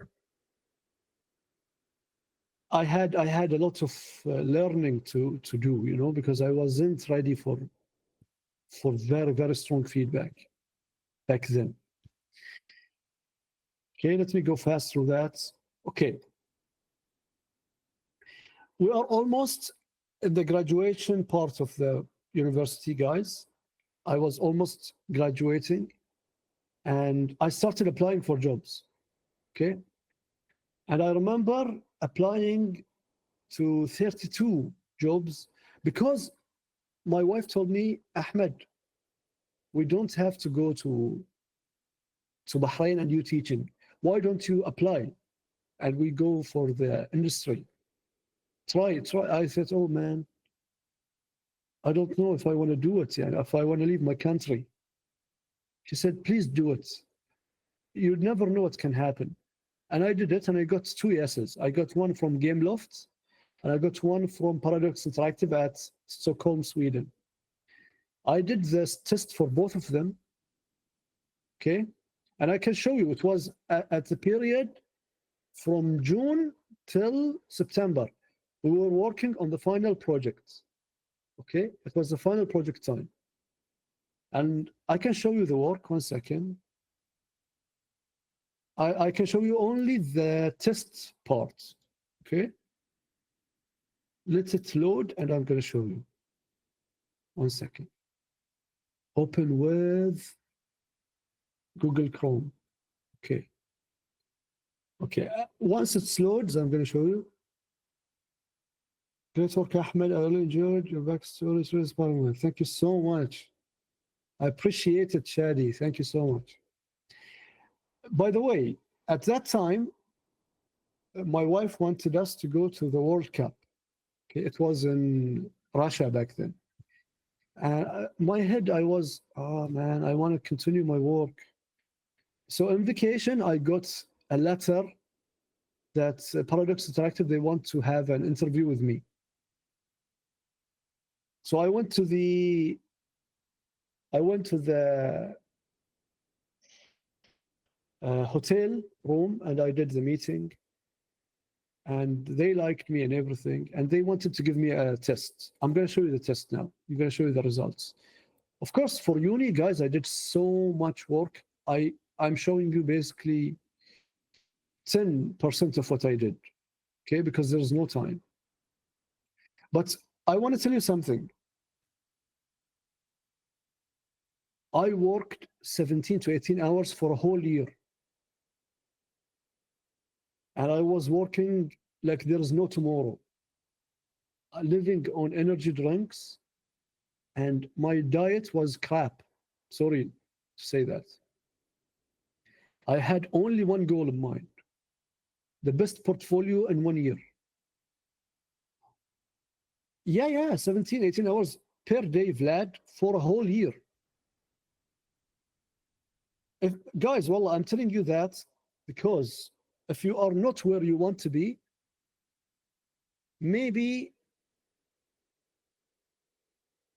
I had a lot of learning to do, because I wasn't ready for very, very strong feedback back then. Okay, let me go fast through that. Okay, we are almost in the graduation part of the university, guys. I was almost graduating, and I started applying for jobs. Okay, and I remember applying to 32 jobs because my wife told me, Ahmed, we don't have to go to Bahrain and you teaching. Why don't you apply and we go for the industry? Try. I said, oh man, I don't know if I want to do it. Yeah, if I want to leave my country. She said, please do it. You never know what can happen. And I did it, and I got 2 yeses. I got one from Gameloft, and I got one from Paradox Interactive at Stockholm, Sweden. I did this test for both of them. Okay, and I can show you it was at the period from June till September. We were working on the final project. Okay, it was the final project time. And I can show you the work. 1 second. I can show you only the test part. Okay, let it load and I'm going to show you. 1 second. Open with Google Chrome. Okay. Okay, once it loads, I'm going to show you. Great work, Ahmed. I really enjoyed your backstory. It's really inspiring. Thank you so much. I appreciate it, Shadi. Thank you so much. By the way, at that time, my wife wanted us to go to the World Cup. Okay, it was in Russia back then. And my head, I was, oh man, I want to continue my work. So in vacation, I got a letter that Paradox Interactive, they want to have an interview with me. So I went to the hotel room and I did the meeting, and they liked me and everything, and they wanted to give me a test. I'm going to show you the test now. I'm going to show you the results. Of course, for uni, guys, I did so much work. I'm showing you basically 10% of what I did, okay, because there's no time. But I want to tell you something. I worked 17 to 18 hours for a whole year. And I was working like there is no tomorrow, living on energy drinks, and my diet was crap. Sorry to say that. I had only one goal in mind: the best portfolio in 1 year. Yeah, 17, 18 hours per day, Vlad, for a whole year. Guys, well, I'm telling you that because if you are not where you want to be, maybe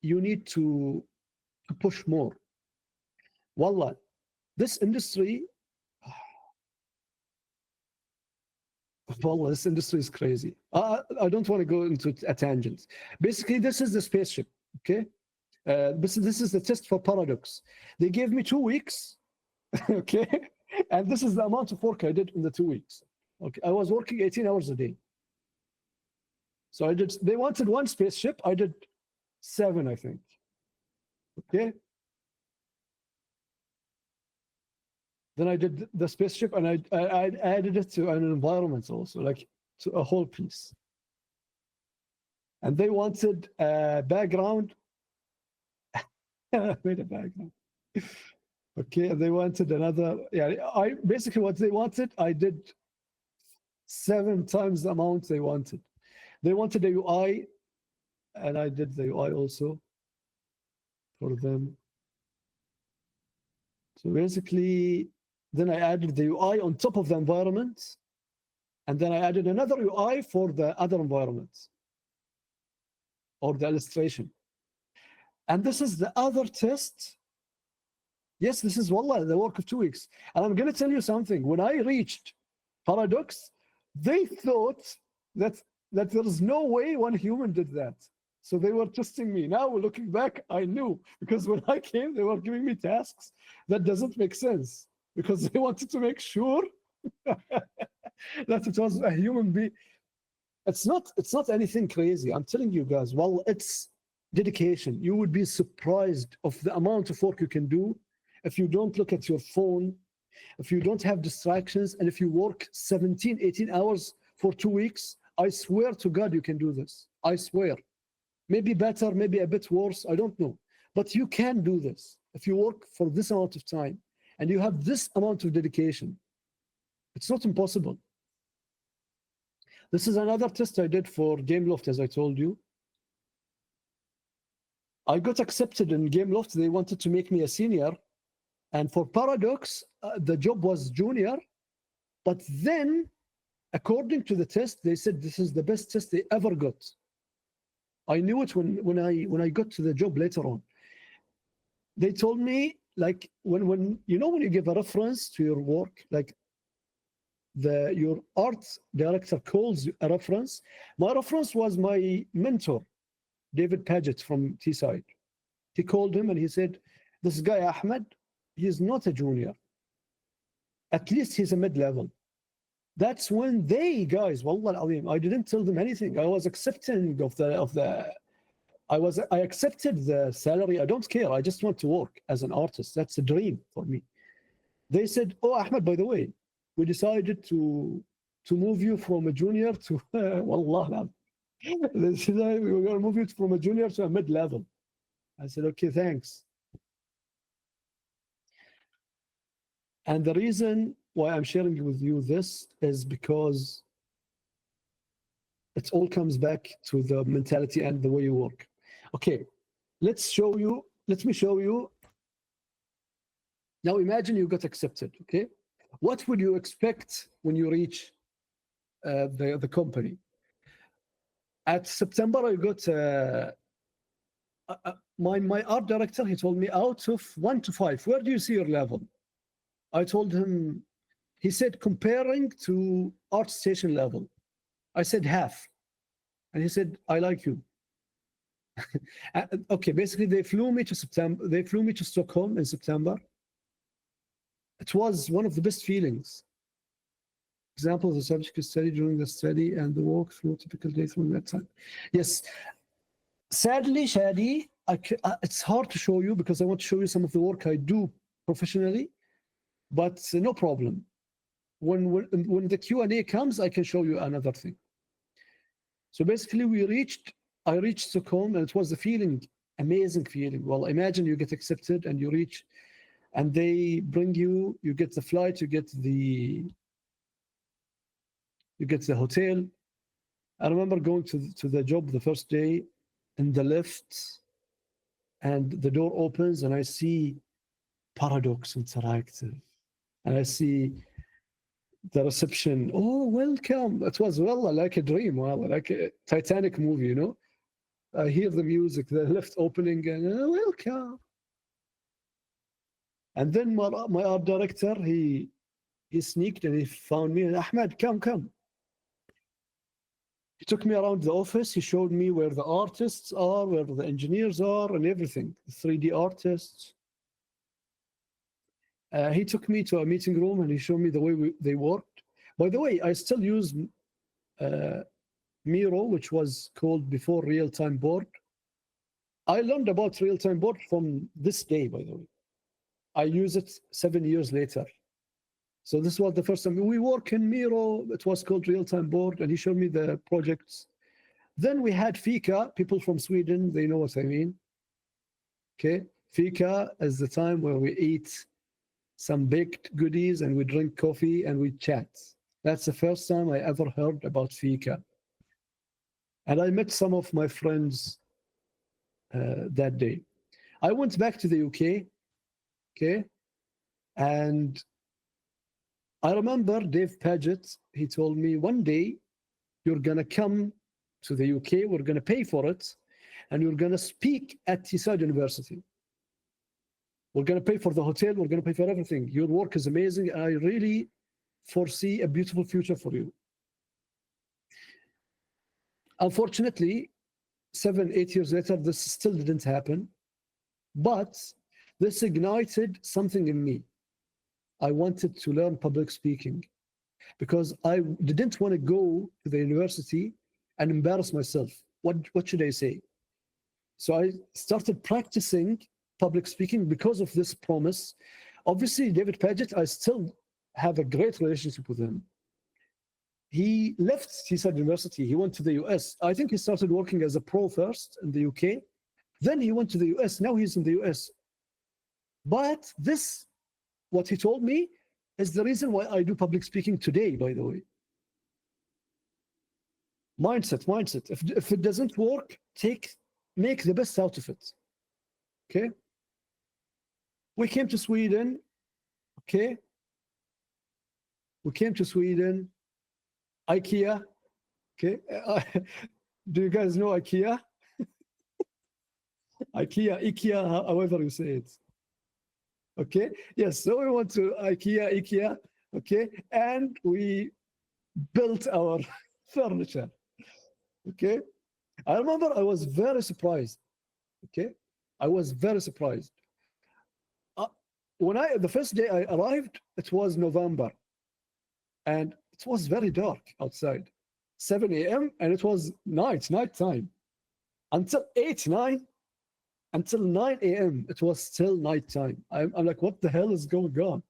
you need to push more. Wallah, this industry, wallah, this industry is crazy. I don't want to go into a tangent. Basically, this is the spaceship, okay? This is the test for Paradox. They gave me 2 weeks, okay? And this is the amount of work I did in the 2 weeks. Okay, I was working 18 hours a day. So they wanted 1 spaceship. I did 7, I think. Okay. Then I did the spaceship, and I added it to an environment also, like to a whole piece. And they wanted a background. I made a background. Okay, and they wanted another. Yeah, basically what they wanted, I did 7 times the amount they wanted. They wanted a UI, and I did the UI also for them. So basically, then I added the UI on top of the environment, and then I added another UI for the other environments or the illustration. And this is the other test. Yes, this is wallah, the work of 2 weeks. And I'm going to tell you something. When I reached Paradox, they thought that there is no way one human did that. So they were testing me. Now, looking back, I knew, because when I came, they were giving me tasks that doesn't make sense, because they wanted to make sure that it was a human being. It's not anything crazy. I'm telling you guys, well, it's dedication. You would be surprised of the amount of work you can do if you don't look at your phone, if you don't have distractions, and if you work 17, 18 hours for 2 weeks. I swear to God, you can do this. I swear. Maybe better, maybe a bit worse, I don't know. But you can do this if you work for this amount of time and you have this amount of dedication. It's not impossible. This is another test I did for Gameloft, as I told you. I got accepted in Gameloft. They wanted to make me a senior. And for Paradox, the job was junior. But then, according to the test, they said this is the best test they ever got. I knew it when I got to the job later on. They told me, like, when you give a reference to your work, like your art director calls a reference. My reference was my mentor, David Paget from Teesside. He called him and he said, this guy Ahmed, he's not a junior. At least he's a mid-level. That's when they, guys, wallah al-alim, I didn't tell them anything. I was accepting I accepted the salary. I don't care. I just want to work as an artist. That's a dream for me. They said, oh, Ahmed, by the way, we decided to move you from a junior to, wallah, they said, we're going to move you from a junior to a mid-level. I said, okay, thanks. And the reason why I'm sharing with you this is because it all comes back to the mentality and the way you work. Okay, let me show you. Now imagine you got accepted, okay? What would you expect when you reach the company? At September, I got my art director, he told me out of 1 to 5, where do you see your level? I told him, he said, comparing to ArtStation level. I said half. And he said, I like you. Okay, basically they flew me to Stockholm in September. It was one of the best feelings. Example of the subject is study during the study and the walk through typical day through that time. Yes. Sadly, Shadi, it's hard to show you because I want to show you some of the work I do professionally, but no problem. When the Q&A comes, I can show you another thing. So basically, I reached Stockholm, and it was a feeling, amazing feeling. Well, imagine you get accepted and you reach, and they bring you get the flight, you get the hotel. I remember going to the job the first day in the lift, and the door opens, and I see Paradox Interactive, and I see the reception. Oh, welcome. It was like a dream, like a Titanic movie, you know. I hear the music, the lift opening, and welcome. And then my art director, he sneaked and he found me, and Ahmed, come. He took me around the office. He showed me where the artists are, where the engineers are, and everything. The 3D artists. He took me to a meeting room and he showed me the way they worked. By the way, I still use Miro, which was called before real-time board. I learned about real-time board from this day, by the way. I use it 7 years later. So this was the first time we work in Miro. It was called real-time board, and he showed me the projects. Then we had Fika, people from Sweden, they know what I mean. Okay, Fika is the time where we eat some baked goodies and we drink coffee and we chat. That's the first time I ever heard about fika. And I met some of my friends that day. I went back to the UK, okay, and I remember Dave Paget, he told me one day you're going to come to the UK, we're going to pay for it, and you're going to speak at Teesside University. We're going to pay for the hotel, we're going to pay for everything. Your work is amazing. I really foresee a beautiful future for you. Unfortunately, 7, 8 years later, this still didn't happen. But this ignited something in me. I wanted to learn public speaking because I didn't want to go to the university and embarrass myself. What should I say? So I started practicing public speaking because of this promise. Obviously, David Paget, I still have a great relationship with him. He left Teesside University. He went to the US. I think he started working as a pro first in the UK. Then he went to the US. Now he's in the US. But this, what he told me, is the reason why I do public speaking today, by the way. Mindset. If it doesn't work, make the best out of it. Okay? We came to Sweden. Okay? We came to Sweden. IKEA. Okay? Do you guys know IKEA? IKEA, however you say it. Okay? Yes, so we went to IKEA, okay? And we built our furniture. Okay? I remember I was very surprised. Okay? I was very surprised. The first day I arrived, it was November. And it was very dark outside. 7 a.m. and it was night time. Until 9 a.m. it was still nighttime. I'm like, what the hell is going on?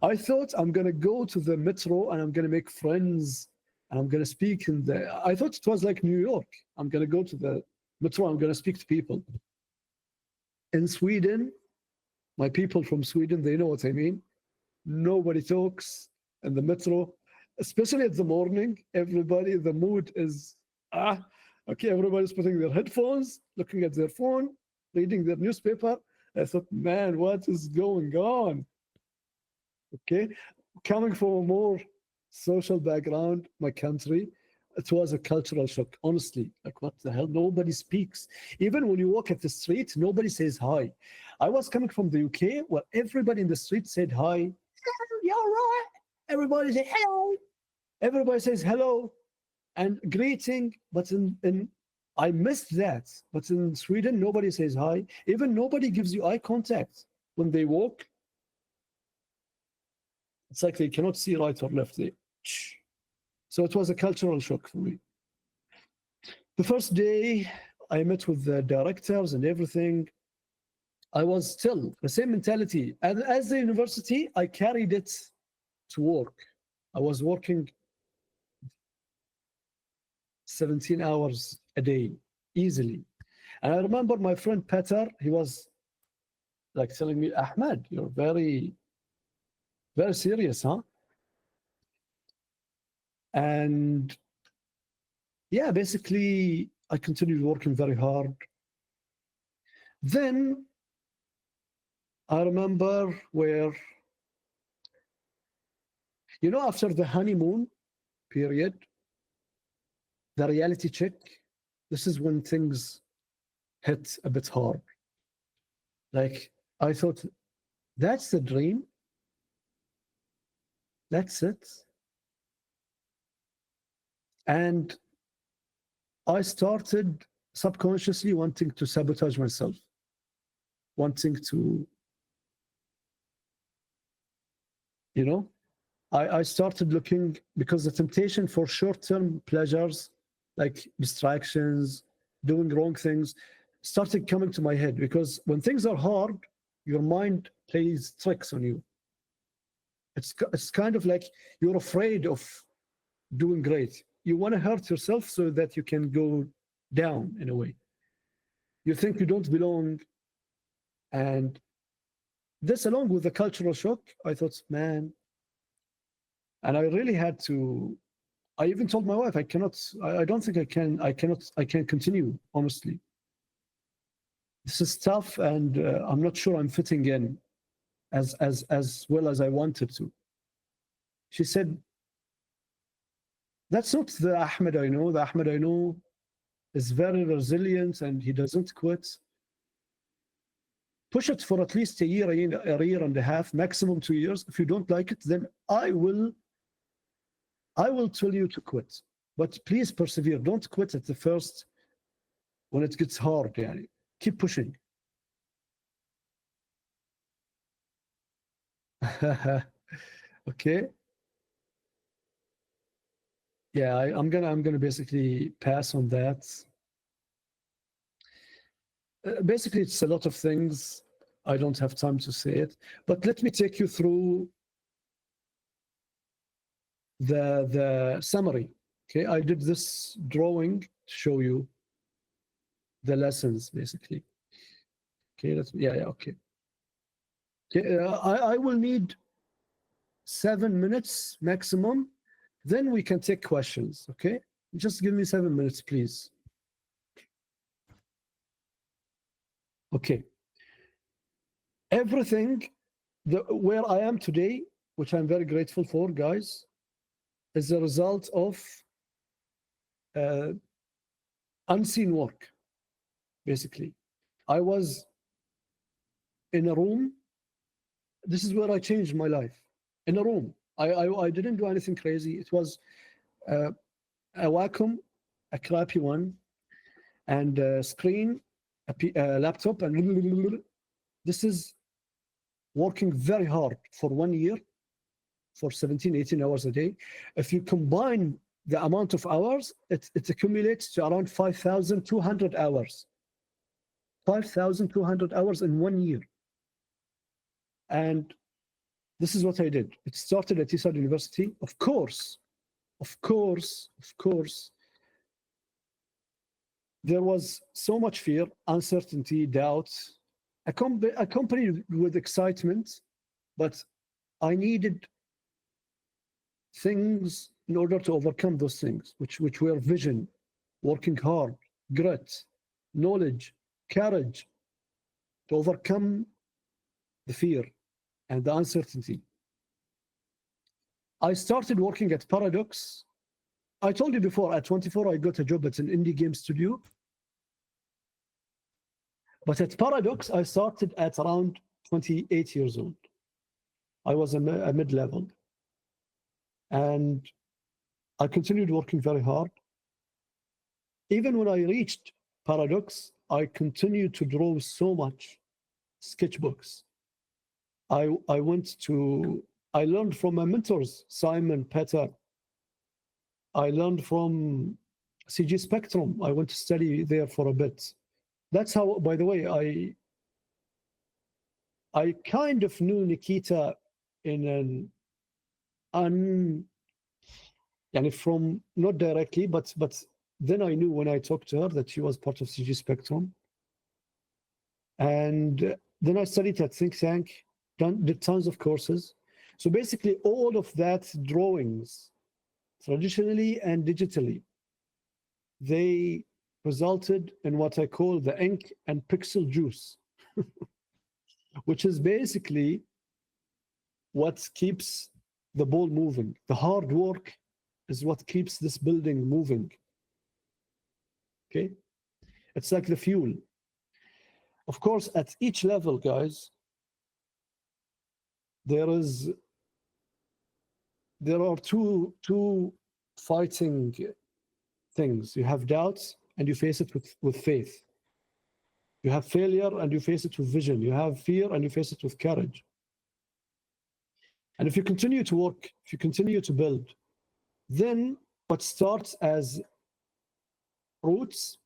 I thought I'm going to go to the metro and I'm going to make friends and I'm going to speak in the... I thought it was like New York. I'm going to go to the metro, I'm going to speak to people. In Sweden, my people from Sweden, they know what I mean. Nobody talks in the metro, especially at the morning. Everybody, the mood is, okay, everybody's putting their headphones, looking at their phone, reading their newspaper. I thought, man, what is going on? Okay, coming from a more social background, my country, it was a cultural shock, honestly. Like, what the hell? Nobody speaks. Even when you walk at the street, nobody says hi. I was coming from the UK where everybody in the street said hi. You're right. Everybody says hello. Everybody says hello and greeting. But I missed that. But in Sweden, nobody says hi. Even nobody gives you eye contact when they walk. It's like they cannot see right or left. So it was a cultural shock for me. The first day I met with the directors and everything, I was still the same mentality. And as the university, I carried it to work. I was working 17 hours a day, easily. And I remember my friend Peter, he was like telling me, Ahmed, you're very, very serious, huh? And yeah, basically, I continued working very hard. Then I remember where, after the honeymoon period, the reality check, this is when things hit a bit hard. Like, I thought, that's the dream. That's it. And I started subconsciously wanting to sabotage myself, wanting to, I started looking, because the temptation for short-term pleasures, like distractions, doing wrong things, started coming to my head. Because when things are hard, your mind plays tricks on you. It's kind of like you're afraid of doing great. You want to hurt yourself so that you can go down in a way. You think you don't belong. And this, along with the cultural shock, I thought, man, And I really had to. I even told my wife I cannot. I don't think I can. I cannot. I can continue. Honestly, this is tough, and I'm not sure I'm fitting in as well as I wanted to. She said, "That's not the Ahmed I know. The Ahmed I know is very resilient, and he doesn't quit. Push it for at least a year and a half, maximum 2 years. If you don't like it, then I will tell you to quit. But please persevere. Don't quit at the first when it gets hard. Yani. Keep pushing." Okay. Yeah, I'm gonna basically pass on that. Basically, it's a lot of things. I don't have time to say it, but let me take you through the summary. Okay, I did this drawing to show you the lessons, basically. Okay, yeah, okay. Okay, I will need 7 minutes maximum. Then we can take questions. Okay, just give me 7 minutes, please. Okay. Everything where I am today, which I'm very grateful for, guys, is a result of uh, unseen work, basically. I was in a room. This is where I changed my life. In a room. I didn't do anything crazy. It was uh, a Wacom, a crappy one, and a screen, a laptop, and this is working very hard for 1 year, for 17, 18 hours a day. If you combine the amount of hours, it accumulates to around 5,200 hours. 5,200 hours in 1 year. And this is what I did. It started at Teesside University. Of course, there was so much fear, uncertainty, doubt, accompanied with excitement, but I needed things in order to overcome those things, which were vision, working hard, grit, knowledge, courage, to overcome the fear and the uncertainty. I started working at Paradox. I told you before, at 24, I got a job at an indie game studio. But at Paradox, I started at around 28 years old. I was a mid-level. And I continued working very hard. Even when I reached Paradox, I continued to draw so much sketchbooks. I learned from my mentors, Simon, Peter. I learned from CG Spectrum. I went to study there for a bit. That's how, by the way, I kind of knew Nikita in an from not directly, but then I knew when I talked to her that she was part of CG Spectrum. And then I studied at Think Tank, did tons of courses. So basically all of that drawings, traditionally and digitally, they resulted in what I call the ink and pixel juice, which is basically what keeps the ball moving. The hard work is what keeps this building moving. Okay? It's like the fuel. Of course, at each level, guys, there are two fighting things. You have doubts and you face it with faith. You have failure and you face it with vision. You have fear and you face it with courage. And if you continue to work, if you continue to build, then what starts as roots,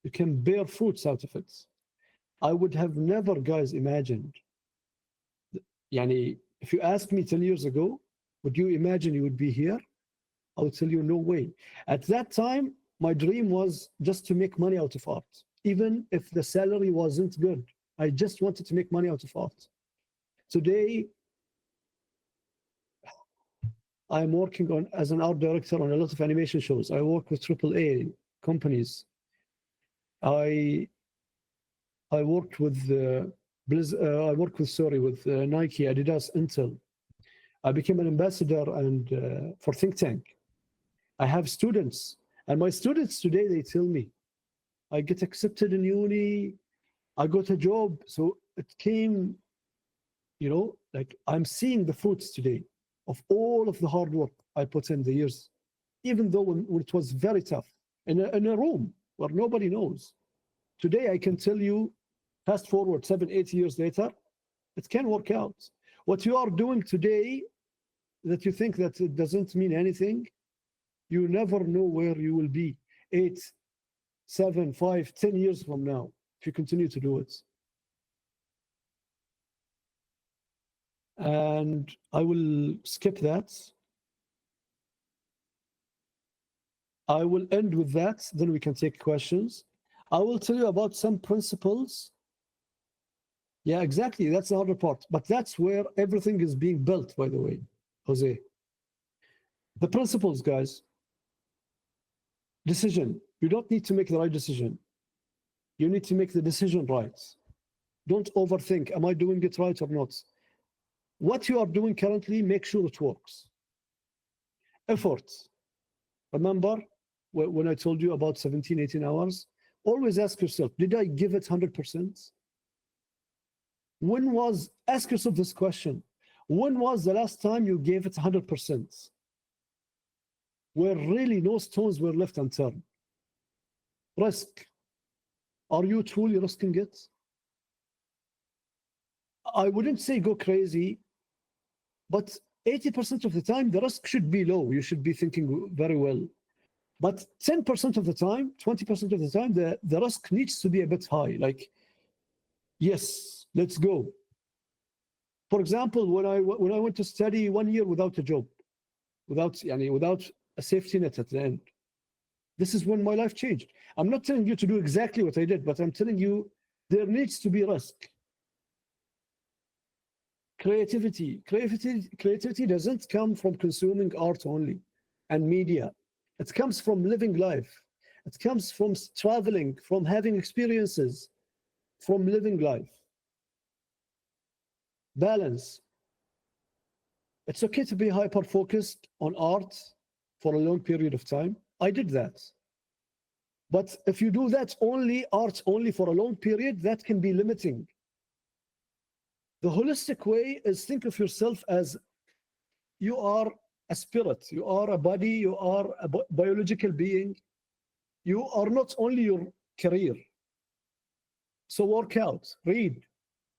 you can bear fruits out of it. I would have never, guys, imagined. If you asked me 10 years ago, would you imagine you would be here? I would tell you, no way. At that time, my dream was just to make money out of art. Even if the salary wasn't good, I just wanted to make money out of art. Today, I'm working on as an art director on a lot of animation shows. I work with AAA companies. I worked with I worked with Nike, Adidas, Intel. I became an ambassador and for think tank. I have students, and my students today, they tell me I get accepted in uni, I got a job. So it came, like I'm seeing the fruits today of all of the hard work I put in the years, even though when it was very tough in a room where nobody knows. Today, I can tell you, fast forward 7, 8 years later, it can work out. What you are doing today that you think that it doesn't mean anything, you never know where you will be 8, 7, 5, 10 years from now if you continue to do it. And I will skip that. I will end with that, then we can take questions. I will tell you about some principles. Yeah, exactly. That's the harder part. But that's where everything is being built, by the way, Jose. The principles, guys. Decision. You don't need to make the right decision. You need to make the decision right. Don't overthink. Am I doing it right or not? What you are doing currently, make sure it works. Effort. Remember when I told you about 17, 18 hours? Always ask yourself, did I give it 100%? Ask yourself this question. When was the last time you gave it 100%? Where really no stones were left unturned? Risk. Are you truly risking it? I wouldn't say go crazy, but 80% of the time, the risk should be low. You should be thinking very well. But 10% of the time, 20% of the time, the risk needs to be a bit high. Like, yes, let's go. For example, when I went to study 1 year without a job, without a safety net at the end, this is when my life changed. I'm not telling you to do exactly what I did, but I'm telling you there needs to be risk. Creativity doesn't come from consuming art only and media. It comes from living life. It comes from traveling, from having experiences, from living life. Balance. It's okay to be hyper-focused on art for a long period of time. I did that. But if you do that art only for a long period, that can be limiting. The holistic way is think of yourself as you are a spirit, you are a body, you are a biological being. You are not only your career. So work out, read,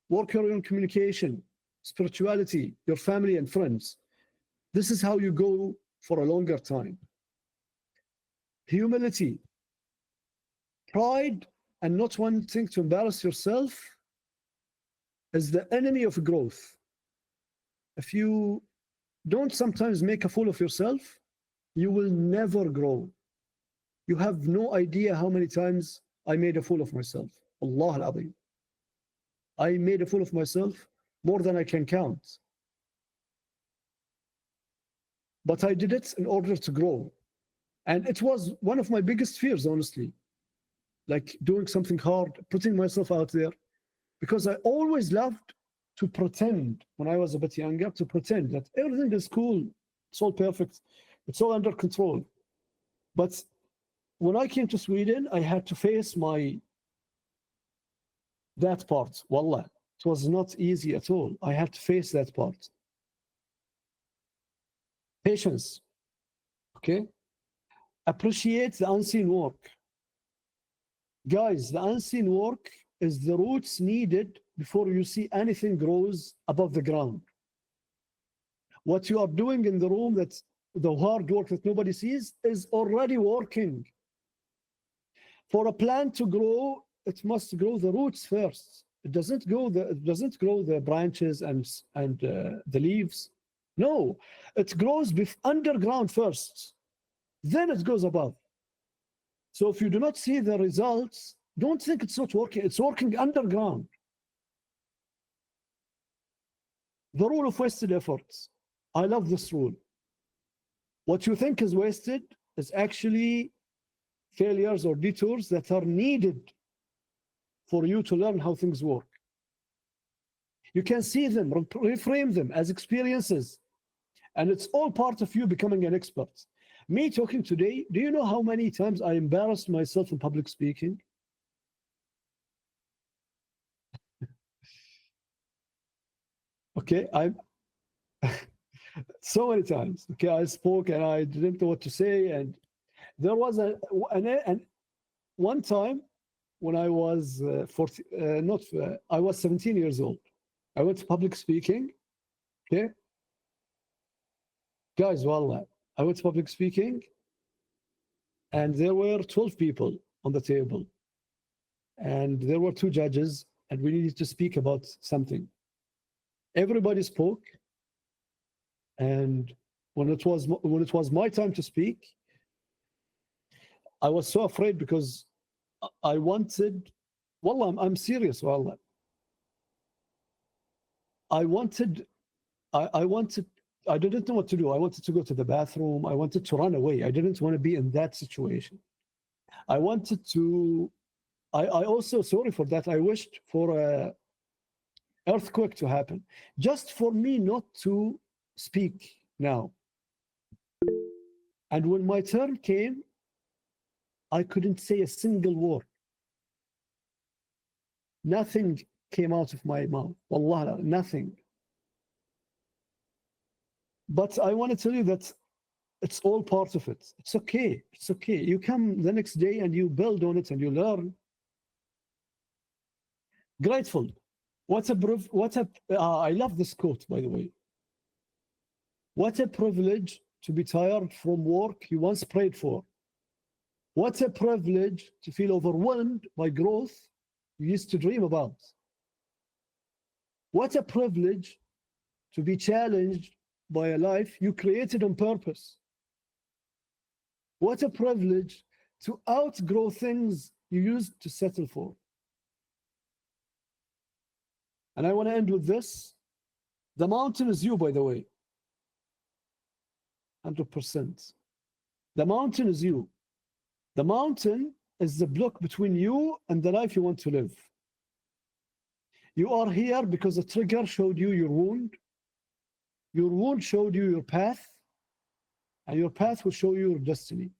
work on communication, spirituality, your family and friends. This is how you go for a longer time. Humility. Pride and not wanting to embarrass yourself is the enemy of growth. If you don't sometimes make a fool of yourself, you will never grow. You have no idea how many times I made a fool of myself. Allah al-Azim. I made a fool of myself more than I can count. But I did it in order to grow. And it was one of my biggest fears, honestly. Like doing something hard, putting myself out there. Because I always loved to pretend, when I was a bit younger, to pretend that everything is cool, it's all perfect, it's all under control. But when I came to Sweden, I had to face that part. Wallah, it was not easy at all. I had to face that part. Patience. Okay? Appreciate the unseen work. Guys, the unseen work is the roots needed before you see anything grows above the ground. What you are doing in the room, that's the hard work that nobody sees, is already working. For a plant to grow, it must grow the roots first. It doesn't grow the branches and the leaves. No, it grows underground first. Then it goes above. So if you do not see the results, don't think it's not working. It's working underground. The rule of wasted efforts. I love this rule. What you think is wasted is actually failures or detours that are needed for you to learn how things work. You can see them, reframe them as experiences, and it's all part of you becoming an expert. Me talking today, do you know how many times I embarrassed myself in public speaking? Okay, I'm so many times. Okay, I spoke and I didn't know what to say, and there was one time when I was 40, not I was 17 years old. I went to public speaking. Okay, guys, wallah, I went to public speaking, and there were 12 people on the table, and there were two judges, and we needed to speak about something. Everybody spoke, and when it was my time to speak, I was so afraid because I wanted, wallah, I'm serious, wallah. I didn't know what to do. I wanted to go to the bathroom. I wanted to run away. I didn't want to be in that situation. I wanted to, I also, sorry for that, I wished for a earthquake to happen, just for me not to speak now. And when my turn came, I couldn't say a single word. Nothing came out of my mouth. Wallah, nothing. But I want to tell you that it's all part of it. It's okay. It's okay. You come the next day and you build on it and you learn. Grateful. I love this quote, by the way. What a privilege to be tired from work you once prayed for. What a privilege to feel overwhelmed by growth you used to dream about. What a privilege to be challenged by a life you created on purpose. What a privilege to outgrow things you used to settle for. And I want to end with this. The mountain is you, by the way. 100%. The mountain is you. The mountain is the block between you and the life you want to live. You are here because a trigger showed you your wound. Your wound showed you your path, and your path will show you your destiny.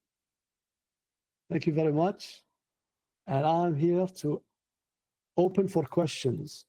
Thank you very much. And I'm here to open for questions.